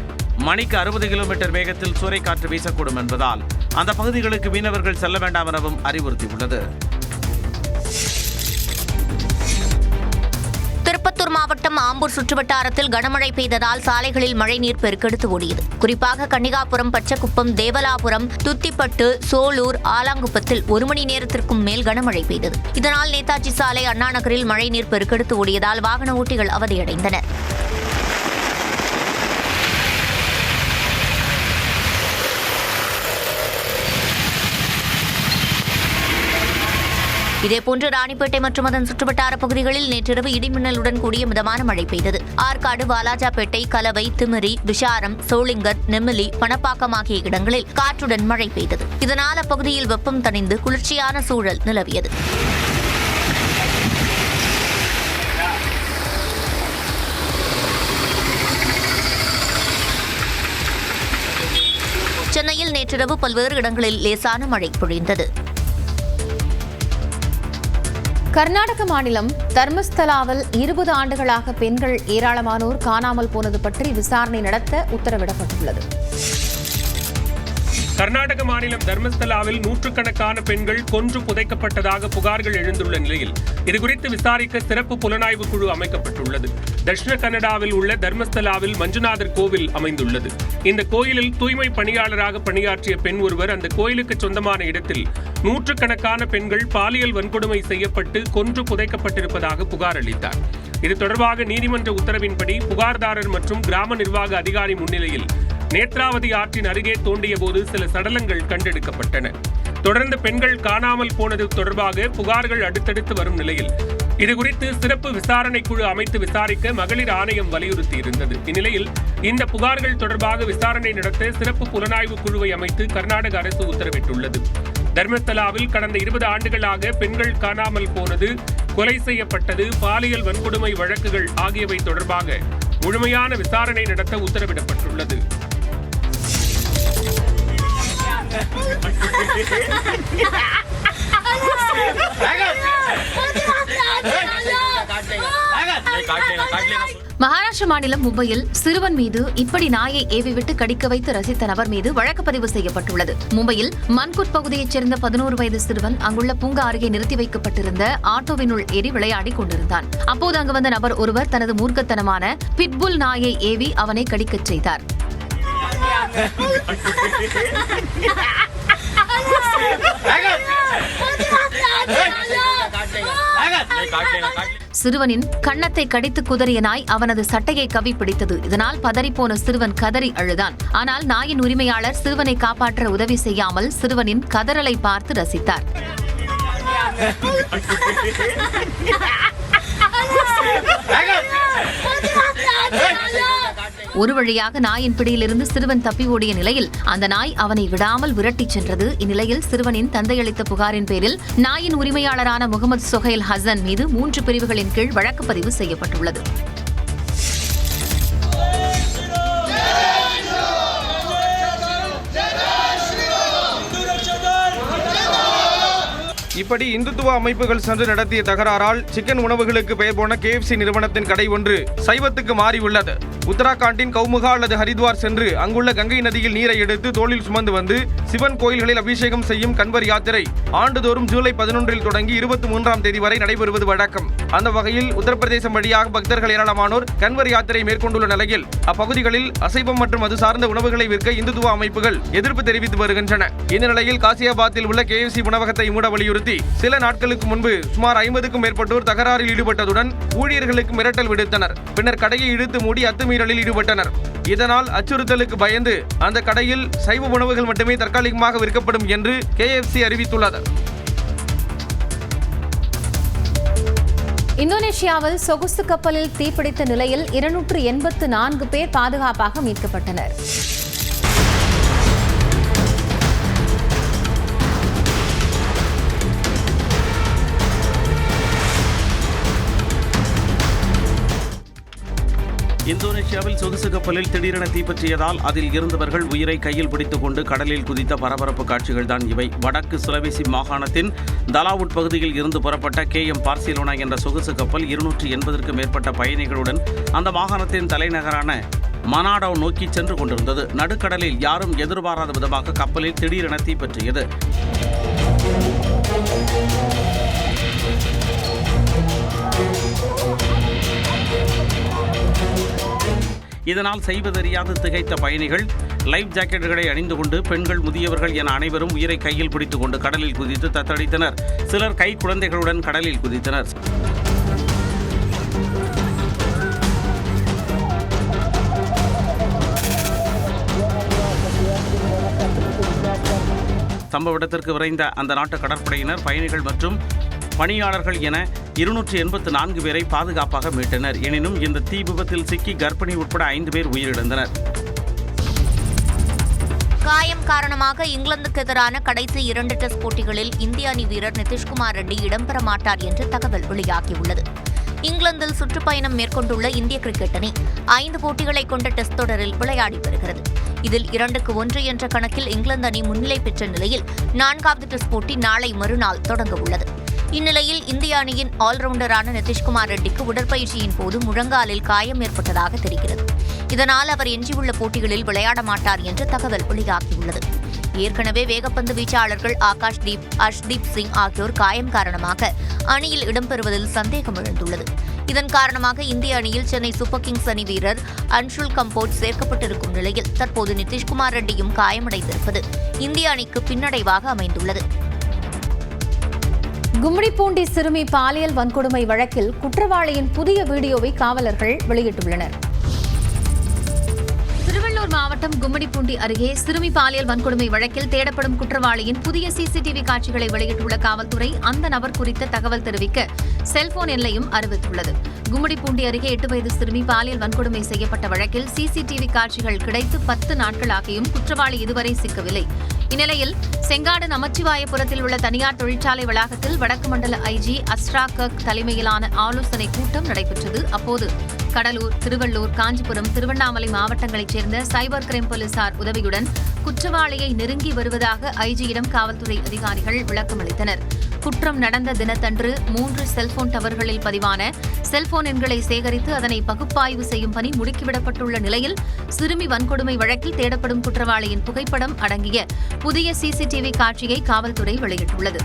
மணிக்கு 60 கிலோமீட்டர் வேகத்தில் சூறைக்காற்று வீசக்கூடும் என்பதால் அந்த பகுதிகளுக்கு மீனவர்கள் செல்ல வேண்டாம் எனவும் அறிவுறுத்தியுள்ளது. திருப்பத்தூர் மாவட்டம் ஆம்பூர் சுற்றுவட்டாரத்தில் கனமழை பெய்ததால் சாலைகளில் மழைநீர் பெருக்கெடுத்து ஓடியது. குறிப்பாக கன்னிகாபுரம், பச்சைக்குப்பம், தேவலாபுரம், துத்திப்பட்டு, சோலூர், ஆலாங்குப்பத்தில் 1 மணி நேரத்திற்கும் மேல் கனமழை பெய்தது. இதனால் நேதாஜி சாலை, அண்ணா நகரில் மழைநீர் பெருக்கெடுத்து ஓடியதால் வாகன ஓட்டிகள் அவதியடைந்தனர். இதேபோன்று ராணிப்பேட்டை மற்றும் அதன் சுற்றுவட்டார பகுதிகளில் நேற்றிரவு இடிமின்னலுடன் கூடிய மிதமான மழை பெய்தது. ஆற்காடு, வாலாஜாபேட்டை, கலவை, திமிரி, விஷாரம், சோளிங்கர், நெமிலி, பணப்பாக்கம் ஆகிய இடங்களில் காற்றுடன் மழை பெய்தது. இதனால் அப்பகுதியில் வெப்பம் தணிந்து குளிர்ச்சியான சூழல் நிலவியது. சென்னையில் நேற்றிரவு பல்வேறு இடங்களில் லேசான மழை பொழிந்தது. கர்நாடக மாநிலம் தர்மஸ்தலாவில் 20 ஆண்டுகளாக பெண்கள் ஏராளமானோர் காணாமல் போனது பற்றி விசாரணை நடத்த உத்தரவிடப்பட்டுள்ளது. கர்நாடக மாநிலம் தர்மஸ்தலாவில் நூற்றுக்கணக்கான பெண்கள் கொன்று புதைக்கப்பட்டதாக புகார்கள் எழுந்துள்ள நிலையில் இதுகுறித்து விசாரிக்க சிறப்பு புலனாய்வு குழு அமைக்கப்பட்டுள்ளது. தட்சிண கன்னடாவில் உள்ள தர்மஸ்தலாவில் மஞ்சுநாதர் கோவில் அமைந்துள்ளது. இந்த கோயிலில் தூய்மை பணியாளராக பணியாற்றிய பெண் ஒருவர் அந்த கோயிலுக்கு சொந்தமான இடத்தில் நூற்றுக்கணக்கான பெண்கள் பாலியல் வன்கொடுமை செய்யப்பட்டு கொன்று புதைக்கப்பட்டிருப்பதாக புகார் அளித்தார். இது தொடர்பாக நீதிமன்ற உத்தரவின்படி புகார்தாரர் மற்றும் கிராம நிர்வாக அதிகாரி முன்னிலையில் நேத்ராவதி ஆற்றின் அருகே தோண்டிய போது சில சடலங்கள் கண்டெடுக்கப்பட்டன. தொடர்ந்து பெண்கள் காணாமல் போனது தொடர்பாக புகார்கள் அடுத்தடுத்து வரும் நிலையில் இதுகுறித்து சிறப்பு விசாரணை குழு அமைத்து விசாரிக்க மகளிர் ஆணையம் வலியுறுத்தியிருந்தது. இந்நிலையில் இந்த புகார்கள் தொடர்பாக விசாரணை நடத்த சிறப்பு புலனாய்வு குழுவை அமைத்து கர்நாடக அரசு உத்தரவிட்டுள்ளது. தர்மஸ்தலாவில் கடந்த 20 ஆண்டுகளாக பெண்கள் காணாமல் போனது, கொலை செய்யப்பட்டது, பாலியல் வன்கொடுமை வழக்குகள் ஆகியவை தொடர்பாக முழுமையான விசாரணை நடத்த உத்தரவிடப்பட்டுள்ளது. மகாராஷ்டிர மாநிலம் மும்பையில் சிறுவன் மீது இப்படி நாயை ஏவிவிட்டு கடிக்க வைத்து ரசித்த நபர் மீது வழக்கு பதிவு செய்யப்பட்டுள்ளது. மும்பையில் மன்குட் பகுதியைச் சேர்ந்த 11 வயது சிறுவன் அங்குள்ள பூங்கா அருகே நிறுத்தி வைக்கப்பட்டிருந்த ஆட்டோவினுள் ஏறி விளையாடிக் கொண்டிருந்தான். அப்போது அங்கு வந்த நபர் ஒருவர் தனது மூர்க்கத்தனமான பிட்புல் நாயை ஏவி அவனை கடிக்கச் செய்தார். சிறுவனின் கன்னத்தை கடித்து குதறிய நாய் அவனது சட்டையை கவ்வி பிடித்தது. இதனால் பதறிப்போன சிறுவன் கதறி அழுதான். ஆனால் நாயின் உரிமையாளர் சிறுவனை காப்பாற்ற உதவி செய்யாமல் சிறுவனின் கதறலை பார்த்து ரசித்தார். ஒரு வழியாக நாயின் பிடியிலிருந்து சிறுவன் தப்பி ஓடிய நிலையில் அந்த நாய் அவனை விடாமல் விரட்டிச் சென்றது. இந்நிலையில் சிறுவனின் தந்தை அளித்த புகாரின் பேரில் நாயின் உரிமையாளரான முகமது சொஹைல் ஹசன் மீது 3 பிரிவுகளின் கீழ் வழக்கு பதிவு செய்யப்பட்டுள்ளது. இப்படி இந்துத்துவ அமைப்புகள் சென்று நடத்திய தகராறால் சிக்கன் உணவுகளுக்கு பெயர் போன KFC நிறுவனத்தின் கடை ஒன்று சைவத்துக்கு மாறியுள்ளது. உத்தராகண்டின் கௌமுகா அல்லது ஹரித்வார் சென்று அங்குள்ள கங்கை நதியில் நீரை எடுத்து தோளில் சுமந்து வந்து சிவன் கோயில்களில் அபிஷேகம் செய்யும் கன்வர் யாத்திரை ஆண்டுதோறும் ஜூலை 11 தொடங்கி 23ஆம் தேதி வரை நடைபெறுவது வழக்கம். அந்த வகையில் உத்தரப்பிரதேசம் வழியாக பக்தர்கள் ஏராளமானோர் கன்வர் யாத்திரை மேற்கொண்டுள்ள நிலையில் அப்பகுதிகளில் அசைவம் மற்றும் அது சார்ந்த உணவுகளை விற்க இந்துத்துவ அமைப்புகள் எதிர்ப்பு தெரிவித்து வருகின்றன. இந்த நிலையில் காசியாபாத்தில் உள்ள KFC உணவகத்தை மூட வலியுறுத்தி சில நாட்களுக்கு முன்பு சுமார் 50க்கும் மேற்பட்டோர் தகராறில் ஈடுபட்டதுடன் ஊழியர்களுக்கு மிரட்டல் விடுத்தனர். பின்னர் கடையை இழுத்து மூடி அத்துமீறலில் ஈடுபட்டனர். இதனால் அச்சுறுத்தலுக்கு பயந்து அந்த கடையில் சைவ உணவுகள் மட்டுமே தற்காலிகமாக விற்கப்படும் என்று KFC அறிவித்துள்ளது. இந்தோனேஷியாவில் சொகுசு கப்பலில் தீப்பிடித்த நிலையில் 284 பேர் பாதுகாப்பாக மீட்கப்பட்டனர். இந்தோனேஷியாவில் சொகுசு கப்பலில் திடீரென தீப்பற்றியதால் அதில் இருந்தவர்கள் உயிரை கையில் பிடித்துக் கொண்டு கடலில் குதித்த பரபரப்பு காட்சிகள் தான் இவை. வடக்கு சுலவேசி மாகாணத்தின் தலாவுட் பகுதியில் இருந்து புறப்பட்ட KM பார்சிலோனா என்ற சொகுசு கப்பல் 280க்கும் மேற்பட்ட பயணிகளுடன் அந்த மாகாணத்தின் தலைநகரான மனாடோ நோக்கி சென்று கொண்டிருந்தது. நடுக்கடலில் யாரும் எதிர்பாராத விதமாக கப்பலில் திடீரென தீப்பற்றியது. இதனால் செய்வதறியாது திகைத்த பயணிகள் லைஃப் ஜாக்கெட்டுகளை அணிந்து கொண்டு பெண்கள், முதியவர்கள் என அனைவரும் உயிரை கையில் பிடித்துக் கொண்டு கடலில் குதித்து தத்தளித்தனர். சிலர் கை குழந்தைகளுடன் கடலில் குதித்தனர். சம்பவ இடத்திற்கு விரைந்த அந்த நாட்டு கடற்படையினர் பயணிகள் மற்றும் பணியாளர்கள் என 284 பேரை பாதுகாப்பாக மீட்டனர். எனினும் இந்த தீ விபத்தில் சிக்கி கர்ப்பிணி உட்பட 5 பேர் உயிரிழந்தனர். காயம் காரணமாக இங்கிலாந்துக்கு எதிரான கடைசி 2 டெஸ்ட் போட்டிகளில் இந்திய அணி வீரர் நிதிஷ்குமார் ரெட்டி இடம்பெற மாட்டார் என்று தகவல் வெளியாகியுள்ளது. இங்கிலாந்தில் சுற்றுப்பயணம் மேற்கொண்டுள்ள இந்திய கிரிக்கெட் அணி 5 போட்டிகளை கொண்ட டெஸ்ட் தொடரில் விளையாடி வருகிறது. இதில் 2-1 என்ற கணக்கில் இங்கிலாந்து அணி முன்னிலை பெற்ற நிலையில் 4வது டெஸ்ட் போட்டி நாளை மறுநாள் தொடங்க உள்ளது. இந்நிலையில் இந்திய அணியின் ஆல்ரவுண்டரான நிதிஷ்குமார் ரெட்டிக்கு உடற்பயிற்சியின் போது முழங்காலில் காயம் ஏற்பட்டதாக தெரிகிறது. இதனால் அவர் எஞ்சியுள்ள போட்டிகளில் விளையாட மாட்டார் என்று தகவல் வெளியாகியுள்ளது. ஏற்கனவே வேகப்பந்து வீச்சாளர்கள் ஆகாஷ்தீப், அர்ஷ்தீப் சிங் ஆகியோர் காயம் காரணமாக அணியில் இடம்பெறுவதில் சந்தேகம் எழுந்துள்ளது. இதன் காரணமாக இந்திய அணியில் சென்னை சூப்பர் கிங்ஸ் அணி வீரர் அன்ஷுல் கம்போட் சேர்க்கப்பட்டிருக்கும் நிலையில் தற்போது நிதிஷ்குமார் ரெட்டியும் காயமடைந்திருப்பது இந்திய அணிக்கு பின்னடைவாக அமைந்துள்ளது. கும்மிடிப்பூண்டி சிறுமி பாலியல் வன்கொடுமை வழக்கில் குற்றவாளியின் புதிய வீடியோவை காவலர்கள் வெளியிட்டுள்ளனர். திருவள்ளூர் மாவட்டம் கும்மிடிப்பூண்டி அருகே சிறுமி பாலியல் வன்கொடுமை வழக்கில் தேடப்படும் குற்றவாளியின் புதிய CCTV காட்சிகளை வெளியிட்டுள்ள காவல்துறை அந்த நபர் குறித்த தகவல் தெரிவிக்க செல்போன் எண்ணையும் அறிவித்துள்ளது. கும்மிடிப்பூண்டி அருகே 8 வயது சிறுமி பாலியல் வன்கொடுமை செய்யப்பட்ட வழக்கில் CCTV காட்சிகள் கிடைத்து 10 நாட்களாகியும் குற்றவாளி இதுவரை சிக்கவில்லை. இந்நிலையில் செங்காடு நமச்சிவாயபுரத்தில் உள்ள தனியார் தொழிற்சாலை வளாகத்தில் வடக்கு மண்டல IG அஸ்ரா கர்க் தலைமையிலான ஆலோசனை கூட்டம் நடைபெற்றது. அப்போது கடலூர், திருவள்ளூர், காஞ்சிபுரம், திருவண்ணாமலை மாவட்டங்களைச் சேர்ந்த சைபர் கிரைம் போலீசார் உதவியுடன் குற்றவாளியை நெருங்கி வருவதாக IG-யிடம் காவல்துறை அதிகாரிகள் விளக்கமளித்தனர். குற்றம் நடந்த தினத்தன்று 3 செல்போன் டவர்களில் பதிவான செல்போன் எண்களை சேகரித்து அதனை பகுப்பாய்வு செய்யும் பணி முடுக்கிவிடப்பட்டுள்ள நிலையில் சிறுமி வன்கொடுமை வழக்கில் தேடப்படும் குற்றவாளியின் புகைப்படம் அடங்கிய புதிய CCTV காட்சியை காவல்துறை வெளியிட்டுள்ளது.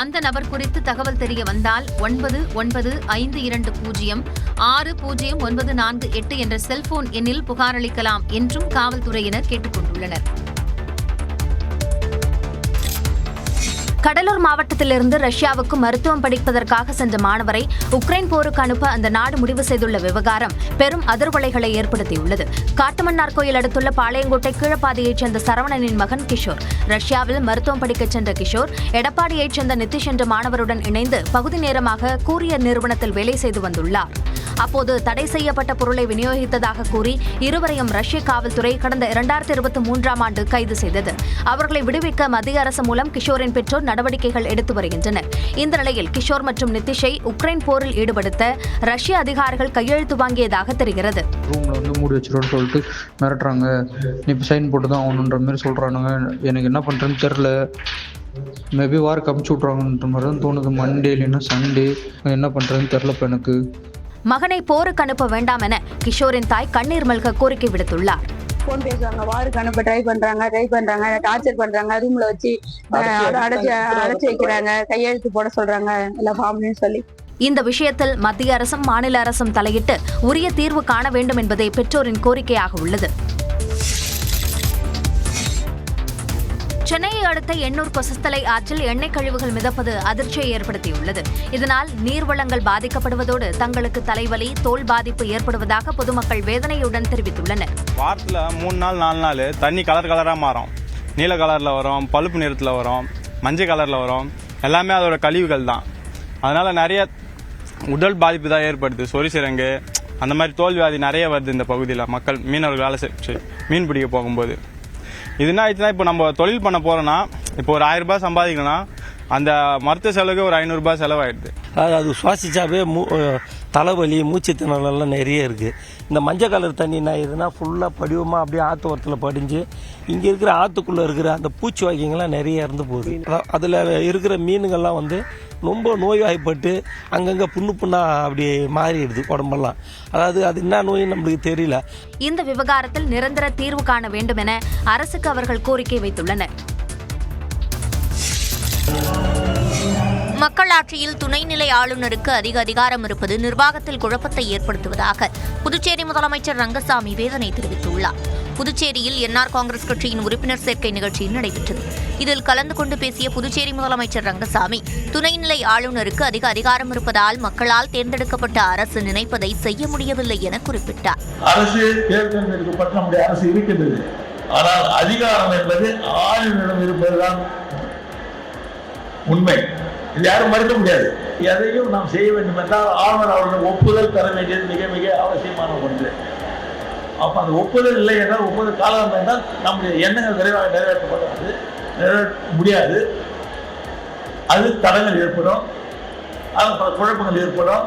அந்த நபர் குறித்து தகவல் தெரிய வந்தால் 9952060948 என்ற செல்போன் எண்ணில் புகாரளிக்கலாம் என்றும் காவல்துறையினர் கேட்டுக் கொண்டுள்ளனர். கடலூர் மாவட்டத்திலிருந்து ரஷ்யாவுக்கு மருத்துவம் படிப்பதற்காக சென்ற மாணவரை உக்ரைன் போருக்கு அனுப்ப அந்த நாடு முடிவு செய்துள்ள விவகாரம் பெரும் அதிர்வலைகளை ஏற்படுத்தியுள்ளது. காட்டுமன்னார்கோயில் அடுத்துள்ள பாளையங்கோட்டை கீழப்பாதையைச் சேர்ந்த சரவணனின் மகன் கிஷோர் ரஷ்யாவில் மருத்துவம் படிக்கச் சென்ற கிஷோர் எடப்பாடியைச் சேர்ந்த நிதிஷ் என்ற மாணவருடன் இணைந்து பகுதி நேரமாக கூரியர் நிறுவனத்தில் வேலை செய்து வந்துள்ளார். அப்போது தடை செய்யப்பட்ட பொருளை விநியோகித்ததாக கூறி இருவரையும் ரஷ்ய காவல்துறை கடந்த 2023ஆம் ஆண்டு கைது செய்தது. அவர்களை விடுவிக்க மத்திய அரசு மூலம் கிஷோரின் பெற்றோர் நடவடிக்கைகள் எடுத்து வருகின்றனர். இந்த நிலையில் கிஷோர் மற்றும் நிதிஷை உக்ரைன் போரில் ஈடுபடுத்த ரஷ்ய அதிகாரிகள் கையெழுத்து வாங்கியதாக தெரிகிறது. ரூம்ல வந்து மூடி வச்சிருவோன்னு சொல்லிட்டு மிரட்டுறாங்க. நீ சைன் போட்டு தான் ஆகணுன்ற மாதிரி சொல்றானுங்க. எனக்கு என்ன பண்றேன்னு தெரியல. மேபி வார்க்கு அமுச்சு விட்றாங்கன்ற மாதிரி தான் தோணுது. மண்டே இல்லைன்னா சண்டே என்ன பண்றதுன்னு தெரியலப்ப எனக்கு. மகனை போருக்கு அனுப்ப வேண்டாம் என கிஷோரின் தாய் கண்ணீர் மல்க கோரிக்கை விடுத்துள்ளார். போன் பேசுவாங்க, வாருக்கு அனுப்ப ட்ரை பண்றாங்க, டார்ச்சர் பண்றாங்க, ரூம்ல வச்சு அடைச்சு வைக்கிறாங்க, கையெழுத்து போட சொல்றாங்க எல்லா ஃபார்ம்லயும் சொல்லி. இந்த விஷயத்தில் மத்திய அரசும் மாநில அரசும் தலையிட்டு உரிய தீர்வு காண வேண்டும் என்பதே பெற்றோரின் கோரிக்கையாக உள்ளது. சென்னையை அடுத்த எண்ணூர் கொசஸ்தலை ஆற்றில் எண்ணெய் கழிவுகள் மிதப்பது அதிர்ச்சியை ஏற்படுத்தியுள்ளது. இதனால் நீர்வளங்கள் பாதிக்கப்படுவதோடு தங்களுக்கு தலைவலி, தோல் பாதிப்பு ஏற்படுவதாக பொதுமக்கள் வேதனையுடன் தெரிவித்துள்ளனர். வாரத்தில் 3 நாள் 4 நாள் தண்ணி கலராக மாறும். நீல கலரில் வரும், பழுப்பு நிறத்தில் வரும், மஞ்சள் கலரில் வரும். எல்லாமே அதோட கழிவுகள் தான். அதனால் நிறைய உடல் பாதிப்பு தான் ஏற்படுது. சொரிசிரங்கு அந்த மாதிரி தோல்வியாதி நிறைய வருது இந்த பகுதியில். மக்கள் மீனவர்களால் மீன் பிடிக்க போகும்போது இது என்ன ஆயிடுச்சுன்னா, இப்போ நம்ம தொழில் பண்ண போகிறோன்னா, இப்போ ஒரு 1000 ரூபாய் சம்பாதிக்கணும்னா அந்த மருத்துவ செலவுக்கு ஒரு 500 ரூபாய் செலவாயிடுது. அது சுவாசிச்சாவே தலைவலி, மூச்சு திணறலாம் நிறைய இருக்குது. இந்த மஞ்சள் கலர் தண்ணி என்ன ஆயிடுதுன்னா ஃபுல்லாக படிவமாக அப்படியே ஆற்று ஓரத்தில் படிஞ்சு இங்கே இருக்கிற ஆற்றுக்குள்ளே இருக்கிற அந்த பூச்சி வகைங்கள்லாம் நிறைய இறந்து போகுது. அதில் இருக்கிற மீனுங்கள்லாம் வந்து ரொம்ப நோய்வாய்ப்பட்டு அங்கங்கே புண்ணாக அப்படி மாறிடுது உடம்பெல்லாம். அதாவது அது என்ன நோய் நம்மளுக்கு தெரியல. இந்த விவகாரத்தில் நிரந்தர தீர்வு காண வேண்டும் என அரசுக்கு அவர்கள் கோரிக்கை வைத்துள்ளனர். மக்களாட்சியில் துணைநிலை ஆளுநருக்கு அதிக அதிகாரம் இருப்பது நிர்வாகத்தில் குழப்பத்தை ஏற்படுத்துவதாக புதுச்சேரி முதலமைச்சர் ரங்கசாமி வேதனை தெரிவித்துள்ளார். புதுச்சேரியில் என்ஆர் காங்கிரஸ் கட்சியின் உறுப்பினர் சேர்க்கை நிகழ்ச்சி நடைபெற்றது. இதில் கலந்து கொண்டு பேசிய புதுச்சேரி முதலமைச்சர் ரங்கசாமி, துணைநிலை ஆளுநருக்கு அதிக அதிகாரம் இருப்பதால் மக்களால் தேர்ந்தெடுக்கப்பட்ட அரசு நினைப்பதை செய்ய முடியவில்லை என குறிப்பிட்டார். அரசு தேர்ந்தெடுக்கப்பட்ட நம்முடைய அரசு இருக்கிறது. ஆனால் அதிகாரம் என்பது ஆளுநரிடம் இருப்பதுதான் உண்மை. இது யாரும் மறுக்க முடியாது. எதையும் நாம் செய்ய வேண்டும் என்றால் ஆளுநர் அவர்கள் ஒப்புதல் தர வேண்டியது மிக மிக அவசியமான ஒன்று. அப்போ அந்த ஒப்புதல் இல்லை என்றால், ஒப்புதல் காலம் என்றால் நம்முடைய எண்ணங்கள் விரைவாக நிறைவேற்றப்படாது, நிறைவேற்ற முடியாது. அது தடங்கள் ஏற்படும், குழப்பங்கள் ஏற்படும்.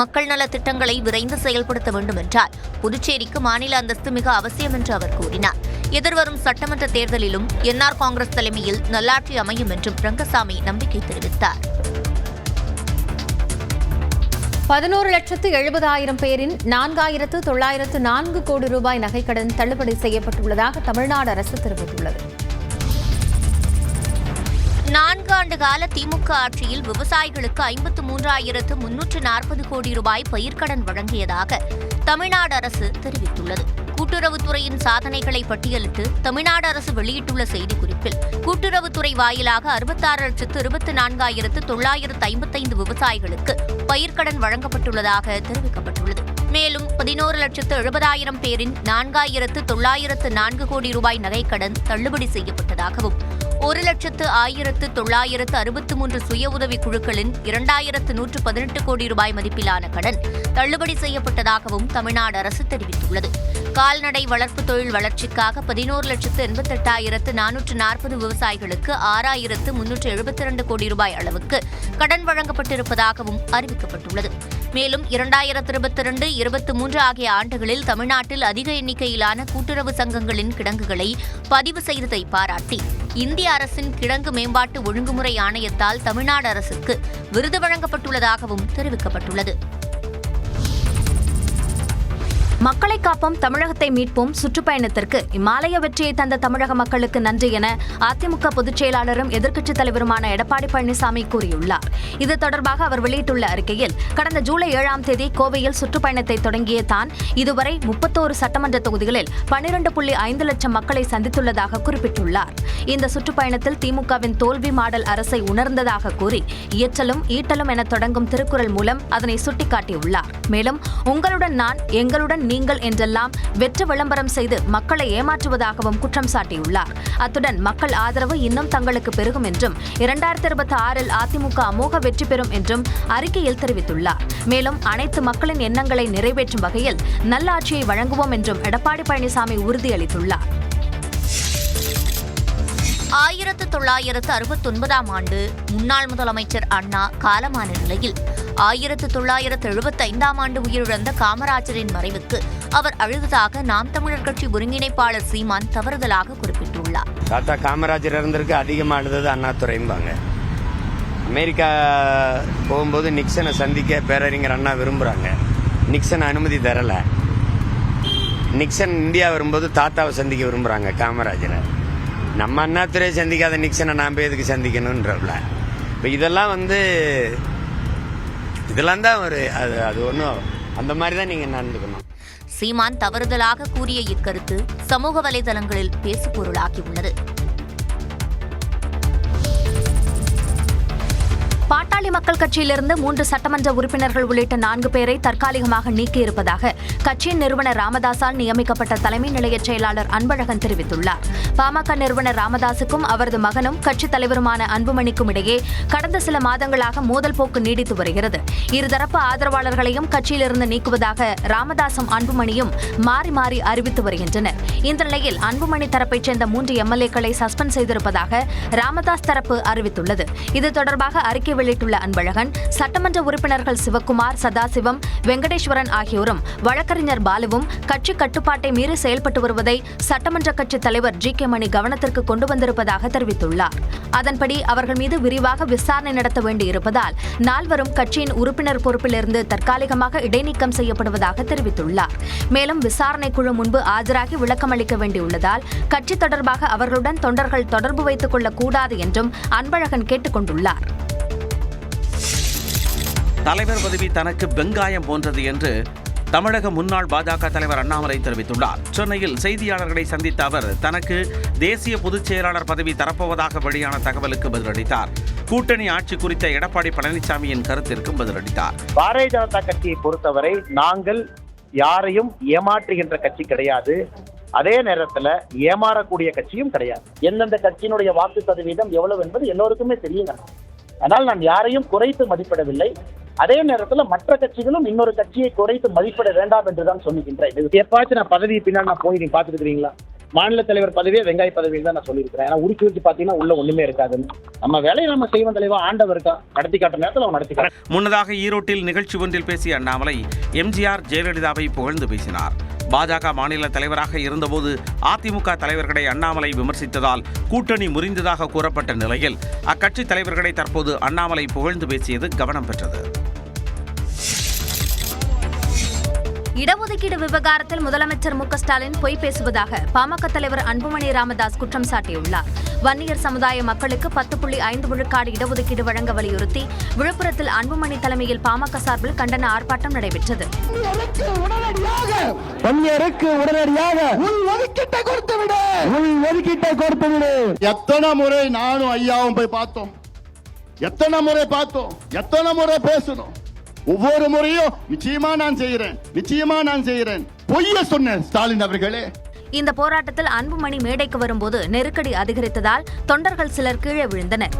மக்கள் நல திட்டங்களை விரைந்து செயல்படுத்த வேண்டும் என்றால் புதுச்சேரிக்கு மாநில அந்தஸ்து மிக அவசியம் என்று அவர் கூறினார். எதிர்வரும் சட்டமன்ற தேர்தலிலும் என்ஆர் காங்கிரஸ் தலைமையில் நல்லாட்சி அமையும் என்றும் ரங்கசாமி நம்பிக்கை தெரிவித்தார். 11,70,000 பேரின் 4,904 கோடி ரூபாய் நகைக்கடன் தள்ளுபடி செய்யப்பட்டுள்ளதாக தமிழ்நாடு அரசு தெரிவித்துள்ளது. 4 ஆண்டு கால திமுக ஆட்சியில் விவசாயிகளுக்கு 53,340 கோடி ரூபாய் பயிர்க்கடன் வழங்கியதாக தமிழ்நாடு அரசு தெரிவித்துள்ளது. கூட்டுறவுத்துறையின் சாதனைகளை பட்டியலிட்டு தமிழ்நாடு அரசு வெளியிட்டுள்ள செய்திக்குறிப்பில், கூட்டுறவுத்துறை வாயிலாக 66,24,955 விவசாயிகளுக்கு பயிர்க்கடன் வழங்கப்பட்டுள்ளதாக தெரிவிக்கப்பட்டுள்ளது. மேலும் 11,70,000 பேரின் 4,904 கோடி ரூபாய் நகைக்கடன் தள்ளுபடி செய்யப்பட்டதாகவும் 1,01,963 சுய உதவி குழுக்களின் 2,118 கோடி ரூபாய் மதிப்பிலான கடன் தள்ளுபடி செய்யப்பட்டதாகவும் தமிழ்நாடு அரசு தெரிவித்துள்ளது. கால்நடை வளர்ப்பு தொழில் வளர்ச்சிக்காக 11,88,440 விவசாயிகளுக்கு 6,372 கோடி ரூபாய் அளவுக்கு கடன் வழங்கப்பட்டிருப்பதாகவும் அறிவிக்கப்பட்டுள்ளது. மேலும் 2022-23 ஆகிய ஆண்டுகளில் தமிழ்நாட்டில் அதிக எண்ணிக்கையிலான கூட்டுறவு சங்கங்களின் கிடங்குகளை பதிவு செய்ததை பாராட்டி இந்திய அரசின் கிடங்கு மேம்பாட்டு ஒழுங்குமுறை ஆணையத்தால் தமிழ்நாடு அரசுக்கு விருது வழங்கப்பட்டுள்ளதாகவும் தெரிவிக்கப்பட்டுள்ளது. மக்களை காப்போம், தமிழகத்தை மீட்போம் சுற்றுப்பயணத்திற்கு இமாலய வெற்றியை தந்த தமிழக மக்களுக்கு நன்றி என அதிமுக பொதுச் செயலாளரும் எதிர்க்கட்சித் தலைவருமான எடப்பாடி பழனிசாமி கூறியுள்ளார். இது தொடர்பாக அவர் வெளியிட்டுள்ள அறிக்கையில், கடந்த ஜூலை 7ஆம் தேதி கோவையில் சுற்றுப்பயணத்தை தொடங்கிய தான் இதுவரை 31 சட்டமன்ற தொகுதிகளில் 12.5 லட்சம் மக்களை சந்தித்துள்ளதாக குறிப்பிட்டுள்ளார். இந்த சுற்றுப்பயணத்தில் திமுகவின் தோல்வி மாடல் அரசை உணர்ந்ததாக கூறி இயற்றலும் ஈட்டலும் என தொடங்கும் திருக்குறள் மூலம் அதனை சுட்டிக்காட்டியுள்ளார். மேலும் உங்களுடன் நான், எங்களுடன் நீங்கள் என்றெல்லாம் வெற்று விளம்பரம் செய்து மக்களை ஏமாற்றுவதாகவும் குற்றம் சாட்டியுள்ளார். அத்துடன் மக்கள் ஆதரவு இன்னும் தங்களுக்கு பெருகும் என்றும் 2026 அதிமுக அமோக வெற்றி பெறும் என்றும் அறிக்கையில் தெரிவித்துள்ளார். மேலும் அனைத்து மக்களின் எண்ணங்களை நிறைவேற்றும் வகையில் நல்லாட்சியை வழங்குவோம் என்றும் எடப்பாடி பழனிசாமி உறுதியளித்துள்ளார். 1969ஆம் ஆண்டு முன்னாள் முதலமைச்சர் அண்ணா காலமான நிலையில் 1975ஆம் ஆண்டு உயிரிழந்த காமராஜரின் மறைவுக்கு அவர் அழுததாக நாம் தமிழர் கட்சி ஒருங்கிணைப்பாளர் சீமான் தவறுதலாக குறிப்பிட்டுள்ளார். தாத்தா காமராஜர் இருந்திருக்கு அதிகமாக அழுதது அண்ணாதுரைம்பாங்க. அமெரிக்கா போகும்போது நிக்சனை சந்திக்க பேரறிஞர் அண்ணா விரும்புகிறாங்க. நிக்சன் அனுமதி தரலை. நிக்சன் இந்தியா வரும்போது தாத்தாவை சந்திக்க விரும்புகிறாங்க காமராஜரை. நம்ம அண்ணாதுரை சந்திக்காத நிக்சனை நாம் எதுக்கு சந்திக்கணுன்றல. இப்போ இதெல்லாம் தான் ஒரு அது ஒன்றும் அந்த மாதிரி தான் நீங்கள் நடந்துக்கணும். சீமான் தவறுதலாக கூறிய இக்கருத்து சமூக வலைதளங்களில் பேசுபொருளாகியுள்ளது. பாட்டாளி மக்கள் கட்சியிலிருந்து 3 சட்டமன்ற உறுப்பினர்கள் உள்ளிட்ட 4 பேரை தற்காலிகமாக நீக்கியிருப்பதாக கட்சியின் நிறுவனர் ராமதாசால் நியமிக்கப்பட்ட தலைமை நிலைய செயலாளர் அன்பழகன் தெரிவித்துள்ளார். பாமக நிறுவனர் ராமதாசுக்கும் அவரது மகனும் கட்சித் தலைவருமான அன்புமணிக்கும் இடையே கடந்த சில மாதங்களாக மோதல் போக்கு நீடித்து வருகிறது. இருதரப்பு ஆதரவாளர்களையும் கட்சியிலிருந்து நீக்குவதாக ராமதாசும் அன்புமணியும் மாறி மாறி அறிவித்து வருகின்றனர். இந்த நிலையில் அன்புமணி தரப்பைச் சேர்ந்த 3 எம்எல்ஏக்களை சஸ்பெண்ட் செய்திருப்பதாக ராமதாஸ் தரப்பு அறிவித்துள்ளது. இது தொடர்பாக அறிக்கை வெளியிட்டுள்ள அன்பழகன், சட்டமன்ற உறுப்பினர்கள் சிவக்குமார், சதாசிவம், வெங்கடேஸ்வரன் ஆகியோரும் வழக்கறிஞர் பாலுவும் கட்சி கட்டுப்பாட்டை மீறி செயல்பட்டு வருவதை சட்டமன்ற கட்சித் தலைவர் ஜி.கே. மணி கவனத்திற்கு கொண்டு வந்திருப்பதாக தெரிவித்துள்ளார். அதன்படி அவர்கள் மீது விரிவாக விசாரணை நடத்த வேண்டியிருப்பதால் 4வரும் கட்சியின் உறுப்பினர் பொறுப்பிலிருந்து தற்காலிகமாக இடைநீக்கம் செய்யப்படுவதாக தெரிவித்துள்ளார். மேலும் விசாரணை குழு முன்பு ஆஜராகி விளக்கம் அளிக்க வேண்டியுள்ளதால் கட்சி தொடர்பாக அவர்களுடன் தொண்டர்கள் தொடர்பு வைத்துக் கொள்ளக்கூடாது என்றும் அன்பழகன் கேட்டுக் கொண்டுள்ளார். தலைவர் பதவி தனக்கு வெங்காயம் போன்றது என்று தமிழக முன்னாள் பாஜக தலைவர் அண்ணாமலை தெரிவித்துள்ளார். சென்னையில் செய்தியாளர்களை சந்தித்த அவர் தனக்கு தேசிய பொதுச் செயலாளர் பதவி தரப்போவதாக வெளியான தகவலுக்கு பதிலளித்தார். கூட்டணி ஆட்சி குறித்த எடப்பாடி பழனிசாமியின் கருத்திற்கும் பதிலளித்தார். பாரதிய ஜனதா கட்சியை பொறுத்தவரை நாங்கள் யாரையும் ஏமாற்றுகின்ற கட்சி கிடையாது. அதே நேரத்தில் ஏமாறக்கூடிய கட்சியும் கிடையாது. எந்தெந்த கட்சியினுடைய வாக்கு சதவீதம் எவ்வளவு என்பது எல்லோருக்குமே தெரியுங்க. ஆனால் நான் யாரையும் குறைத்து மதிப்பிடவில்லை. அதே நேரத்தில் மற்ற கட்சிகளும் இன்னொரு கட்சியை குறைத்து மதிப்பிட வேண்டாம் என்றுதான் சொல்லுகின்றேன். எப்பாச்சும் நான் பதவி பின்னால் நான் போய் நீங்க பார்த்துருக்கீங்களா? மாநில தலைவர் பதவியே வெங்காய பதவியில் தான் நான் சொல்லியிருக்கிறேன். ஏன்னா உரிச்சு பார்த்தீங்கன்னா உள்ள ஒண்ணுமே இருக்காதுன்னு. நம்ம வேலையை நம்ம செய்வோம் தலைவா, ஆண்டவர் இருக்கா நடத்தி காட்டுற நேரத்தில் அவன் நடத்தி. முன்னதாக ஈரோட்டில் நிகழ்ச்சி ஒன்றில் பேசிய அண்ணாமலை எம்ஜிஆர் ஜெயலலிதாவை புகழ்ந்து பேசினார். பாஜக மாநில தலைவராக இருந்தபோது அதிமுக தலைவர்களை அண்ணாமலை விமர்சித்ததால் கூட்டணி முறிந்ததாக கூறப்பட்ட நிலையில் அக்கட்சி தலைவர்களை தற்போது அண்ணாமலை புகழ்ந்து பேசியது கவனம் பெற்றது. இடஒதுக்கீடு விவகாரத்தில் முதலமைச்சர் மு.க.ஸ்டாலின் பொய் பேசுவதாக பாமக தலைவர் அன்புமணி ராமதாஸ் குற்றம் சாட்டியுள்ளார். வன்னியர் சமுதாய மக்களுக்கு 10.5 விழுக்காடு இடஒதுக்கீடு வழங்க வலியுறுத்தி விழுப்புரத்தில் அன்புமணி தலைமையில் பாமக சார்பில் கண்டன ஆர்ப்பாட்டம் நடைபெற்றது. எத்தனை முறை நானும் ஐயாவும் போய் பார்த்தோம், எத்தனை முறை பேசணும். ஒவ்வொரு முறையும் நிச்சயமா நான் செய்கிறேன் பொய்ய சொன்னேன் ஸ்டாலின் அவர்களே. இந்த போராட்டத்தில் அன்புமணி மேடைக்கு வரும்போது நெருக்கடி அதிகரித்ததால் தொண்டர்கள் சிலர் கீழே விழுந்தனர்.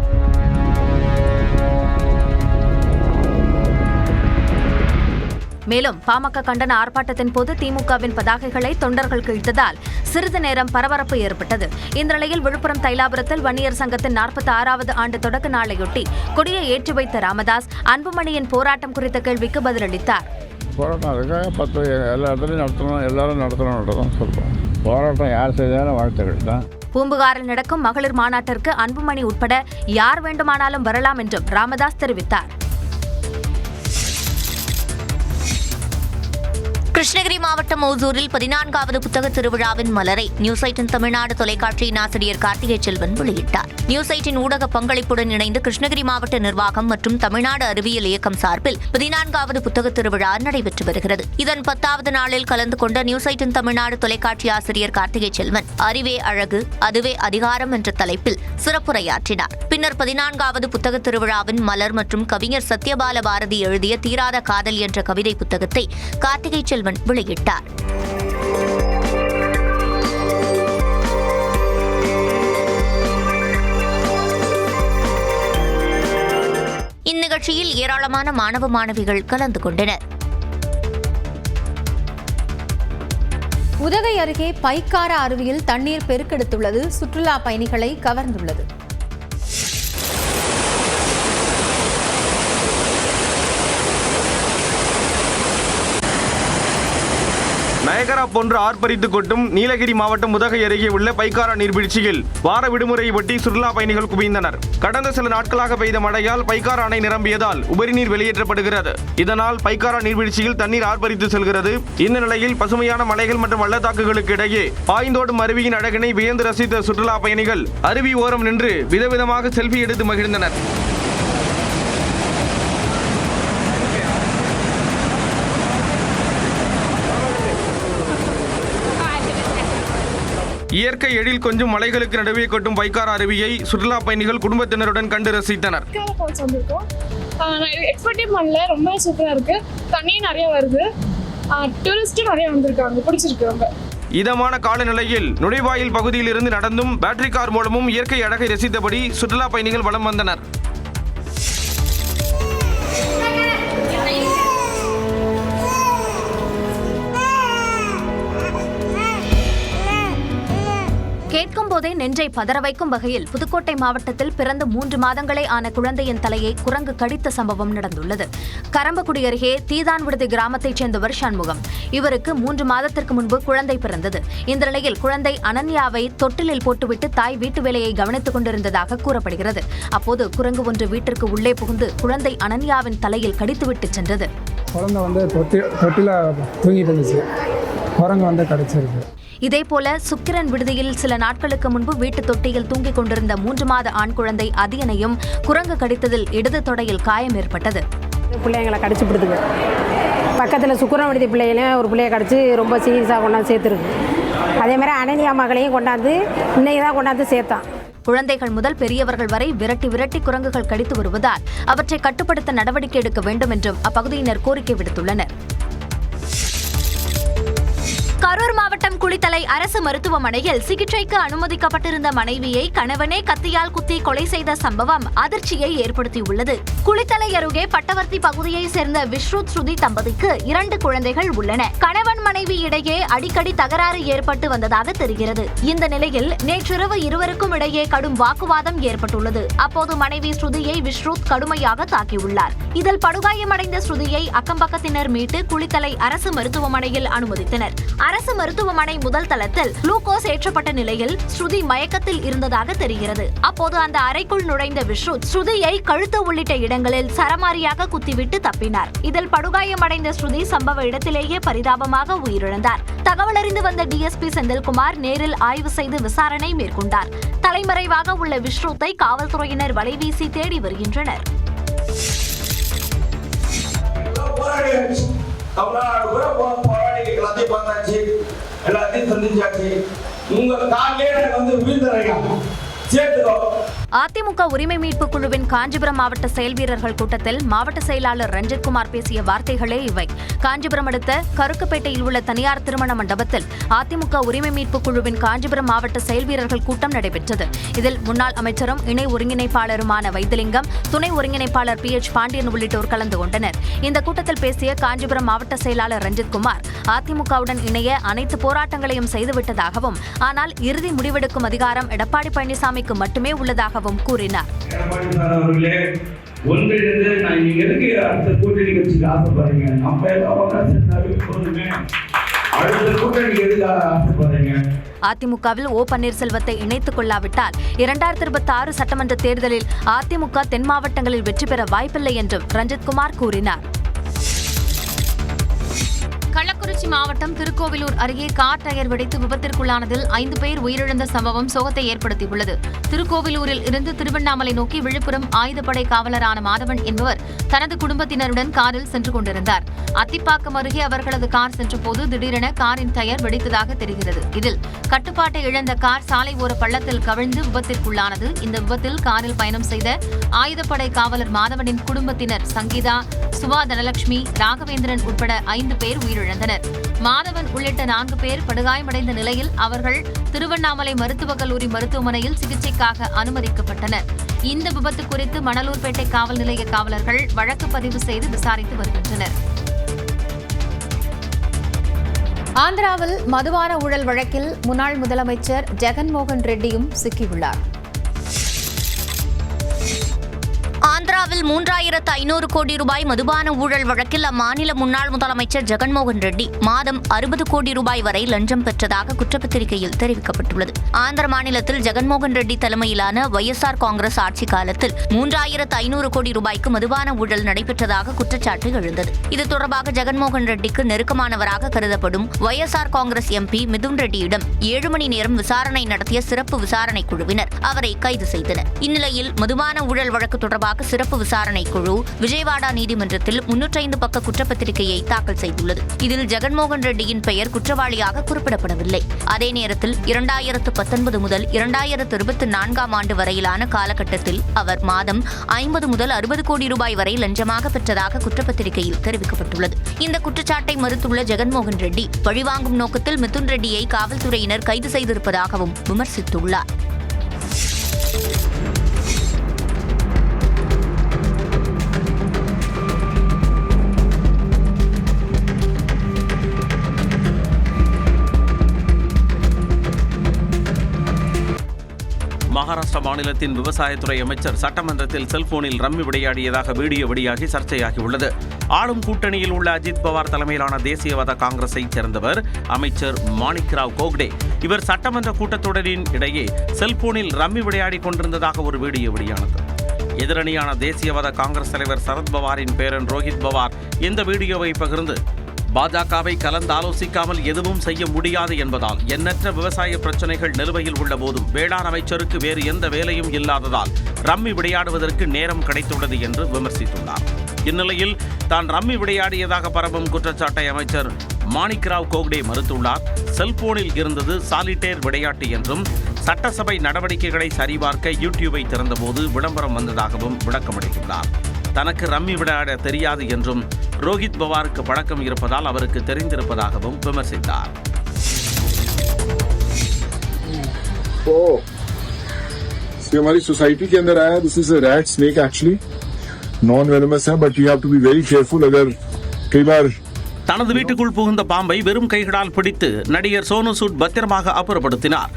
மேலும் பாமக கண்டன ஆர்ப்பாட்டத்தின் போது திமுகவின் பதாகைகளை தொண்டர்கள் கிழித்ததால் சிறிது நேரம் பரபரப்பு ஏற்பட்டது. இந்த நிலையில் விழுப்புரம் தைலாபுரத்தில் வன்னியர் சங்கத்தின் 46வது ஆண்டு தொடக்க நாளையொட்டி கொடியை ஏற்றி வைத்த ராமதாஸ் அன்புமணியின் போராட்டம் குறித்த கேள்விக்கு பதிலளித்தார். போராட்டம் அதுக்காக எல்லா இடத்துலையும் நடத்தணும், எல்லாரும் நடத்தணும் சொல்றோம். போராட்டம் யார் செய்தாலும் வாழ்த்துக்கள் தான். பூம்புகாரில் நடக்கும் மகளிர் மாநாட்டிற்கு அன்புமணி உட்பட யார் வேண்டுமானாலும் வரலாம் என்றும் ராமதாஸ் தெரிவித்தார். கிருஷ்ணகிரி மாவட்டம் ஓசூரில் 14வது புத்தக திருவிழாவின் மலரை நியூஸ் 18 தமிழ்நாடு தொலைக்காட்சியின் ஆசிரியர் கார்த்திகை செல்வன் வெளியிட்டார். நியூஸ் 18 ஊடக பங்களிப்புடன் இணைந்து கிருஷ்ணகிரி மாவட்ட நிர்வாகம் மற்றும் தமிழ்நாடு அறிவியல் இயக்கம் சார்பில் 14வது புத்தக திருவிழா நடைபெற்று வருகிறது. இதன் 10வது நாளில் கலந்து கொண்ட நியூஸ் 18 தமிழ்நாடு தொலைக்காட்சி ஆசிரியர் கார்த்திகை செல்வன் அறிவே அழகு அதுவே அதிகாரம் என்ற தலைப்பில் சிறப்புரையாற்றினார். பின்னர் 14வது புத்தக திருவிழாவின் மலர் மற்றும் கவிஞர் சத்யபால பாரதி எழுதிய தீராத காதல் என்ற கவிதை புத்தகத்தை கார்த்திகை செல்வன் பன்னீர்செல்வம் வெளியிட்டார். இந்நிகழ்ச்சியில் ஏராளமான மாணவ மாணவிகள் கலந்து கொண்டனர். உதகை அருகே பைக்கார அருவியில் தண்ணீர் பெருக்கெடுத்துள்ளது சுற்றுலா பயணிகளை கவர்ந்துள்ளது. நயகரா போன்று ஆர்ப்பரித்து கொட்டும் நீலகிரி மாவட்டம் உதகை அருகே உள்ள பைக்காரா நீர்வீழ்ச்சியில் வார விடுமுறையை ஒட்டி சுற்றுலா பயணிகள் குவிந்தனர். கடந்த சில நாட்களாக பெய்த மழையால் பைக்காரா அணை நிரம்பியதால் உபரிநீர் வெளியேற்றப்படுகிறது. இதனால் பைக்காரா நீர்வீழ்ச்சியில் தண்ணீர் ஆர்ப்பரித்து செல்கிறது. இந்த நிலையில் பசுமையான மலைகள் மற்றும் பள்ளத்தாக்குகளுக்கு இடையே பாய்ந்தோடும் அருவியின் அழகினை வியந்து ரசித்த சுற்றுலா பயணிகள் அருவி ஓரம் நின்று விதவிதமாக செல்ஃபி எடுத்து மகிழ்ந்தனர். இயற்கை எழில் கொஞ்சம் மலைகளுக்கு நடுவே கொட்டும் பைக்காரா அருவியை சுற்றுலா பயணிகள் குடும்பத்தினருடன் கண்டு ரசித்தனர். எக்ஸ்பெக்டே பண்ணல, ரொம்ப சூப்பரா இருக்கு. தண்ணி நிறைய வருது, டூரிஸ்டும் நிறைய வந்திருக்காங்க, பிடிச்சிருக்கு ரொம்ப. இதமான காலநிலையில் நுழைவாயில் பகுதியில் இருந்து நடந்தும் பேட்டரி கார் மூலமும் இயற்கை அழகை ரசித்தபடி சுற்றுலா பயணிகள் வலம் வந்தனர். கேட்கும் போதே நெஞ்சை பதற வைக்கும் வகையில் புதுக்கோட்டை மாவட்டத்தில் பிறந்து 3 மாதங்களே ஆன குழந்தையின் தலையை குரங்கு கடித்த சம்பவம் நடந்துள்ளது. கரம்பக்குடி அருகே தீதான் விடுதி கிராமத்தைச் சேர்ந்தவர் சண்முகம். இவருக்கு 3 மாதத்திற்கு முன்பு குழந்தை பிறந்தது. இந்த நிலையில் குழந்தை அனன்யாவை தொட்டிலில் போட்டுவிட்டு தாய் வீட்டு வேலையை கவனித்துக் கொண்டிருந்ததாக கூறப்படுகிறது. அப்போது குரங்கு ஒன்று வீட்டிற்கு உள்ளே புகுந்து குழந்தை அனன்யாவின் தலையில் கடித்துவிட்டு சென்றது. குழந்தை தொட்டில தூங்கிட்டு இருந்துச்சு, குரங்கு கடிச்சிருக்கு. இதேபோல சுக்கிரன் விடுதியில் சில நாட்களுக்கு முன்பு வீட்டு தொட்டியில் தூங்கிக் கொண்டிருந்த 3 மாத ஆண் குழந்தை அதியனையும் குரங்கு கடித்ததில் இடது தொடையில் காயம் ஏற்பட்டது. பிள்ளைங்களை கடிச்சு விடுதுங்க. பக்கத்தில் சுக்கிரன் விடுதி பிள்ளைகளையும் ஒரு பிள்ளைய கடிச்சு ரொம்ப சீரியஸாக கொண்டாந்து சேர்த்துருக்கு. அதே மாதிரி அனன்யா மகளையும் கொண்டாந்து இன்னைக்கு தான் கொண்டாந்து சேர்த்தான். குழந்தைகள் முதல் பெரியவர்கள் வரை விரட்டி விரட்டி குரங்குகள் கடித்து வருவதால் அவற்றை கட்டுப்படுத்த நடவடிக்கை எடுக்க வேண்டும் என்றும் அப்பகுதியினர் கோரிக்கை விடுத்துள்ளனர். கரூர் மாவட்டம் குளித்தலை அரசு மருத்துவமனையில் சிகிச்சைக்கு அனுமதிக்கப்பட்டிருந்த மனைவியை கணவனே கத்தியால் குத்தி கொலை செய்த சம்பவம் அதிர்ச்சியை ஏற்படுத்தியுள்ளது. குளித்தலை அருகே பட்டவர்த்தி பகுதியை சேர்ந்த விஸ்ருத் ஸ்ருதி தம்பதிக்கு 2 குழந்தைகள் உள்ளன. கணவன் மனைவி இடையே அடிக்கடி தகராறு ஏற்பட்டு வந்ததாக தெரிகிறது. இந்த நிலையில் நேற்றிரவு இருவருக்கும் இடையே கடும் வாக்குவாதம் ஏற்பட்டுள்ளது. அப்போது மனைவி ஸ்ருதியை விஸ்ருத் கடுமையாக தாக்கியுள்ளார். இதில் படுகாயமடைந்த ஸ்ருதியை அக்கம்பக்கத்தினர் மீட்டு குளித்தலை அரசு மருத்துவமனையில் அனுமதித்தனர். அரசு மருத்துவமனை முதல் தளத்தில் குளுக்கோஸ் ஏற்றப்பட்ட நிலையில் ஸ்ருதி மயக்கத்தில் இருந்ததாக தெரிகிறது. அப்போது அந்த அறைக்குள் நுழைந்த விஸ்ருத் ஸ்ருதியை கழுத்து உள்ளிட்ட இடங்களில் சரமாரியாக குத்திவிட்டு தப்பினார். இதில் படுகாயமடைந்த ஸ்ருதி சம்பவ இடத்திலேயே பரிதாபமாக உயிரிழந்தார். தகவல் அறிந்து வந்த டிஎஸ்பி செந்தில்குமார் நேரில் ஆய்வு செய்து விசாரணை மேற்கொண்டார். தலைமறைவாக உள்ள விஸ்ருத்தை காவல்துறையினர் வலைவீசி தேடி வருகின்றனர். எல்லாத்தையும் பார்த்தாச்சு, எல்லாத்தையும் சந்திச்சாச்சு. உங்க காலையே வீழ்ந்துறீங்க. அதிமுக உரிமை மீட்பு குழுவின் காஞ்சிபுரம் மாவட்ட செயல்வீரர்கள் கூட்டத்தில் மாவட்ட செயலாளர் ரஞ்சித்குமார் பேசிய வார்த்தைகளே இவை. காஞ்சிபுரம் அடுத்த கருக்குப்பேட்டையில் உள்ள தனியார் திருமண மண்டபத்தில் அதிமுக உரிமை மீட்பு குழுவின் காஞ்சிபுரம் மாவட்ட செயல்வீரர்கள் கூட்டம் நடைபெற்றது. இதில் முன்னாள் அமைச்சரும் இணை ஒருங்கிணைப்பாளருமான வைத்திலிங்கம், துணை ஒருங்கிணைப்பாளர் PH பாண்டியன் உள்ளிட்டோர் கலந்து கொண்டனர். இந்த கூட்டத்தில் பேசிய காஞ்சிபுரம் மாவட்ட செயலாளர் ரஞ்சித்குமார் அதிமுகவுடன் இணைய அனைத்து போராட்டங்களையும் செய்துவிட்டதாகவும், ஆனால் இறுதி முடிவெடுக்கும் அதிகாரம் எடப்பாடி பழனிசாமி மட்டுமே உள்ளதாகவும் கூறினார். அதிமுகவில் ஓ பன்னீர்செல்வத்தை இணைத்துக் கொள்ளாவிட்டால் 2026 சட்டமன்ற தேர்தலில் அதிமுக தென் மாவட்டங்களில் வெற்றி பெற வாய்ப்பில்லை என்றும் ரஞ்சித்குமார் கூறினார். கள்ளக்குறிச்சி மாவட்டம் திருக்கோவிலூர் அருகே கார் டயர் வெடித்து விபத்திற்குள்ளானதில் 5 பேர் உயிரிழந்த சம்பவம் சோகத்தை ஏற்படுத்தியுள்ளது. திருக்கோவிலூரில் இருந்து திருவண்ணாமலை நோக்கி விழுப்புரம் ஆயுதப்படை காவலரான மாதவன் என்பவர் தனது குடும்பத்தினருடன் காரில் சென்று கொண்டிருந்தார். அத்திப்பாக்கம் அருகே அவர்களது கார் சென்றபோது திடீரென காரின் டயர் வெடித்ததாக தெரிகிறது. இதில் கட்டுப்பாட்டை இழந்த கார் சாலை ஓர பள்ளத்தில் கவிழ்ந்து விபத்திற்குள்ளானது. இந்த விபத்தில் காரில் பயணம் செய்த ஆயுதப்படை காவலர் மாதவனின் குடும்பத்தினர் சங்கீதா, சுவா, தனலட்சுமி, ராகவேந்திரன் உட்பட 5 பேர் உயிரிழந்தனர். மாதவன் உள்ளிட்ட 4 பேர் படுகாயமடைந்த நிலையில் அவர்கள் திருவண்ணாமலை மருத்துவக் கல்லூரி மருத்துவமனையில் சிகிச்சைக்காக அனுமதிக்கப்பட்டனர். இந்த விபத்து குறித்து மணலூர்பேட்டை காவல் நிலைய காவலர்கள் வழக்கு பதிவு செய்து விசாரித்து வருகின்றனர். ஆந்திராவில் மதுபான ஊழல் வழக்கில் முன்னாள் முதலமைச்சர் ஜெகன்மோகன் ரெட்டியும் சிக்கியுள்ளார். ஆந்திராவில் 3500 கோடி ரூபாய் மதுபான ஊழல் வழக்கில் அம்மாநில முன்னாள் முதலமைச்சர் ஜெகன்மோகன் ரெட்டி மாதம் 60 கோடி ரூபாய் வரை லஞ்சம் பெற்றதாக குற்றப்பத்திரிகையில் தெரிவிக்கப்பட்டுள்ளது. ஆந்திர மாநிலத்தில் ஜெகன்மோகன் ரெட்டி தலைமையிலான YSR காங்கிரஸ் ஆட்சி காலத்தில் 3500 கோடி ரூபாய்க்கு மதுபான ஊழல் நடைபெற்றதாக குற்றச்சாட்டு எழுந்தது. இது தொடர்பாக ஜெகன்மோகன் ரெட்டிக்கு நெருக்கமானவராக கருதப்படும் YSR காங்கிரஸ் MP மிதுன் ரெட்டியிடம் 7 மணி நேரம் விசாரணை நடத்திய சிறப்பு விசாரணை குழுவினர் அவரை கைது செய்தனர். இந்நிலையில் மதுபான ஊழல் வழக்கு தொடர்பாக சிறப்பு விசாரணை குழு விஜயவாடா நீதிமன்றத்தில் 305 பக்க குற்றப்பத்திரிகையை தாக்கல் செய்துள்ளது. இதில் ஜெகன்மோகன் ரெட்டியின் பெயர் குற்றவாளியாக குறிப்பிடப்படவில்லை. அதே நேரத்தில் 2019 முதல் 2024 ஆண்டு வரையிலான காலகட்டத்தில் அவர் மாதம் 50 முதல் 60 கோடி ரூபாய் வரை லஞ்சமாக பெற்றதாக குற்றப்பத்திரிகையில் தெரிவிக்கப்பட்டுள்ளது. இந்த குற்றச்சாட்டை மறுத்துள்ள ஜெகன்மோகன் ரெட்டி பழிவாங்கும் நோக்கத்தில் மிதுன் ரெட்டியை காவல்துறையினர் கைது செய்திருப்பதாகவும் விமர்சித்துள்ளார். மகாராஷ்டிரா மாநிலத்தின் விவசாயத்துறை அமைச்சர் சட்டமன்றத்தில் செல்போனில் ரம்மி விளையாடியதாக வீடியோ வெளியாகி சர்ச்சையாகியுள்ளது. ஆளும் கூட்டணியில் உள்ள அஜித் பவார் தலைமையிலான தேசியவாத காங்கிரஸைச் சேர்ந்தவர் அமைச்சர் மாணிக்ராவ் கோக்டே. இவர் சட்டமன்ற கூட்டத்தொடரின் இடையே செல்போனில் ரம்மி விளையாடி கொண்டிருந்ததாக ஒரு வீடியோ வெளியானது. எதிரணியான தேசியவாத காங்கிரஸ் தலைவர் சரத்பவாரின் பேரன் ரோஹித் பவார் இந்த வீடியோவை பகிர்ந்து பாஜகவை கலந்தாலோசிக்காமல் எதுவும் செய்ய முடியாது என்பதால் எண்ணற்ற விவசாய பிரச்சனைகள் நிலுவையில் உள்ள போதும் வேளாண் அமைச்சருக்கு வேறு எந்த வேலையும் இல்லாததால் ரம்மி விளையாடுவதற்கு நேரம் கிடைத்துள்ளது என்று விமர்சித்துள்ளார். இந்நிலையில் தான் ரம்மி விளையாடியதாக பரவும் குற்றச்சாட்டை அமைச்சர் மாணிக்ராவ் கோக்டே மறுத்துள்ளார். செல்போனில் இருந்தது சாலிட்டேர் விளையாட்டு என்றும் சட்டசபை நடவடிக்கைகளை சரிபார்க்க யூடியூபை திறந்தபோது விளம்பரம் வந்ததாகவும் விளக்கமளித்துள்ளார். தனக்கு ரம்மி விளையாட தெரியாது என்றும் ரோஹித் பவாருக்கு பழக்கம் இருப்பதால் அவருக்கு தெரிந்திருப்பதாகவும் விமர்சித்தார். हमारी सोसाइटी के अंदर आया. This is a rat snake actually non venomous है but you have to be very careful. अगर कई बार தனது வீட்டுக்குள் புகுந்த பாம்பை வெறும் கைகளால் பிடித்து நடிகர் சோனு சூட் பத்திரமாக அப்புறப்படுத்தினார்.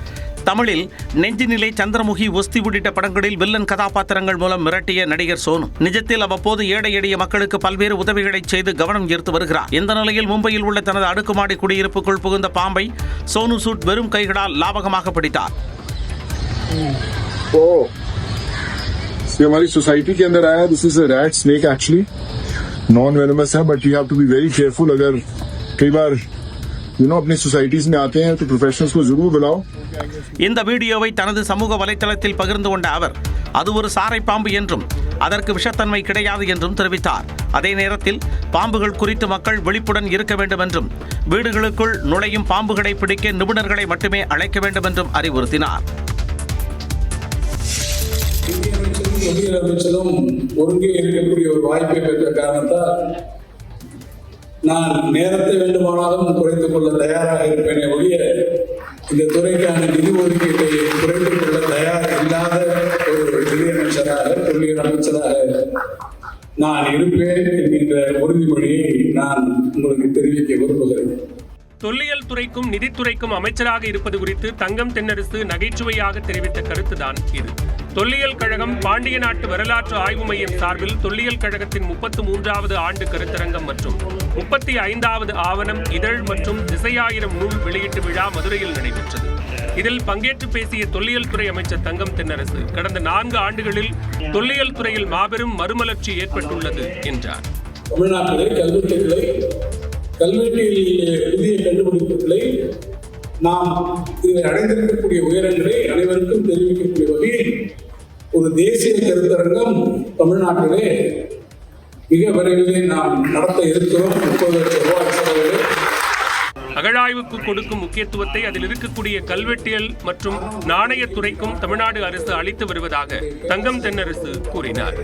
தமிழில் நெஞ்சினிலை, சந்திரமுகி, ஒஸ்தி உள்ளிட்ட படங்களில் வில்லன் கதாபாத்திரங்கள் மூலம் மிரட்டிய நடிகர் சோனு நிஜத்தில் அவ்வப்போது ஏழை எளிய மக்களுக்கு பல்வேறு உதவிகளை செய்து கவனம் ஈர்த்து வருகிறார். இந்த நிலையில் மும்பையில் உள்ள தனது அடுக்குமாடி குடியிருப்புக்குள் புகுந்த பாம்பை சோனு சூட் வெறும் கைகளால் லாபகமாக பிடித்தார். हमारी सोसाइटी के अंदर आया. This is a rat snake actually non venomous है but you have to be very careful. अगर कई बार अपनी सोसाइटीज में आते हैं तो प्रोफेशनल्स को जरूर बुलाओ. இந்த வீடியோவை தனது சமூக வலைதளத்தில் பகிர்ந்து கொண்ட அவர் அது ஒரு சாரை பாம்பு என்றும் அதற்கு விஷத்தன்மை கிடையாது என்றும் தெரிவித்தார். அதே நேரத்தில் பாம்புகள் குறித்து மக்கள் விழிப்புடன் இருக்க வேண்டும் என்றும் வீடுகளுக்குள் நுழையும் பாம்புகளை பிடிக்க நிபுணர்களை மட்டுமே அழைக்க வேண்டும் என்றும் அறிவுறுத்தினார். முதலமைச்சரும் ஒருங்கே இருக்கக்கூடிய ஒரு வாய்ப்பை பெற்ற காரணத்தால் நான் நேரத்தை வேண்டுமானாலும் குறைத்துக் கொள்ள தயாராக இருப்பேனே ஒழிய இந்த துறைக்கான நிதி ஒதுக்கீட்டை குறைத்துக் கொள்ள தயார் இல்லாத ஒரு நிதியமைச்சராக தொழில் அமைச்சராக நான் இருப்பேன் என்கின்ற உறுதிமொழியை நான் உங்களுக்கு தெரிவிக்க விரும்புகிறேன். தொல்லியல் துறைக்கும் நிதித்துறைக்கும் அமைச்சராக இருப்பது குறித்து தங்கம் தென்னரசு நகைச்சுவையாக தெரிவித்த கருத்துதான் இது. தொல்லியல் கழகம் பாண்டிய நாட்டு வரலாற்று ஆய்வு மையம் சார்பில் தொல்லியல் கழகத்தின் 33வது ஆண்டு கருத்தரங்கம் மற்றும் 35வது ஆவணம் இதழ் மற்றும் திசையாயிரம் நூல் வெளியீட்டு விழா மதுரையில் நடைபெற்றது. இதில் பங்கேற்று பேசிய தொல்லியல் துறை அமைச்சர் தங்கம் தென்னரசு கடந்த 4 ஆண்டுகளில் தொல்லியல் துறையில் மாபெரும் மறுமலர்ச்சி ஏற்பட்டுள்ளது என்றார். தமிழ்நாட்டிலே கல்வெட்டுகளை கல்வெட்டிலேயே புதிய கண்டுபிடிப்புகளை நாம் இதில் அடைந்திருக்கக்கூடிய உயரங்களை அனைவருக்கும் தெரிவிக்கக்கூடிய வகையில் ஒரு தேசிய கருத்தரங்கம் தமிழ்நாட்டிலே மிக விரைவில் நாம் நடத்த இருக்கிறோம். 30 லட்சம் ரூபாய் செலவில் அகழாய்வுக்கு கொடுக்கும் முக்கியத்துவத்தை அதில் இருக்கக்கூடிய கல்வெட்டியல் மற்றும் நாணயத்துறைக்கும் தமிழ்நாடு அரசு அளித்து வருவதாக தங்கம் தென்னரசு கூறினார்.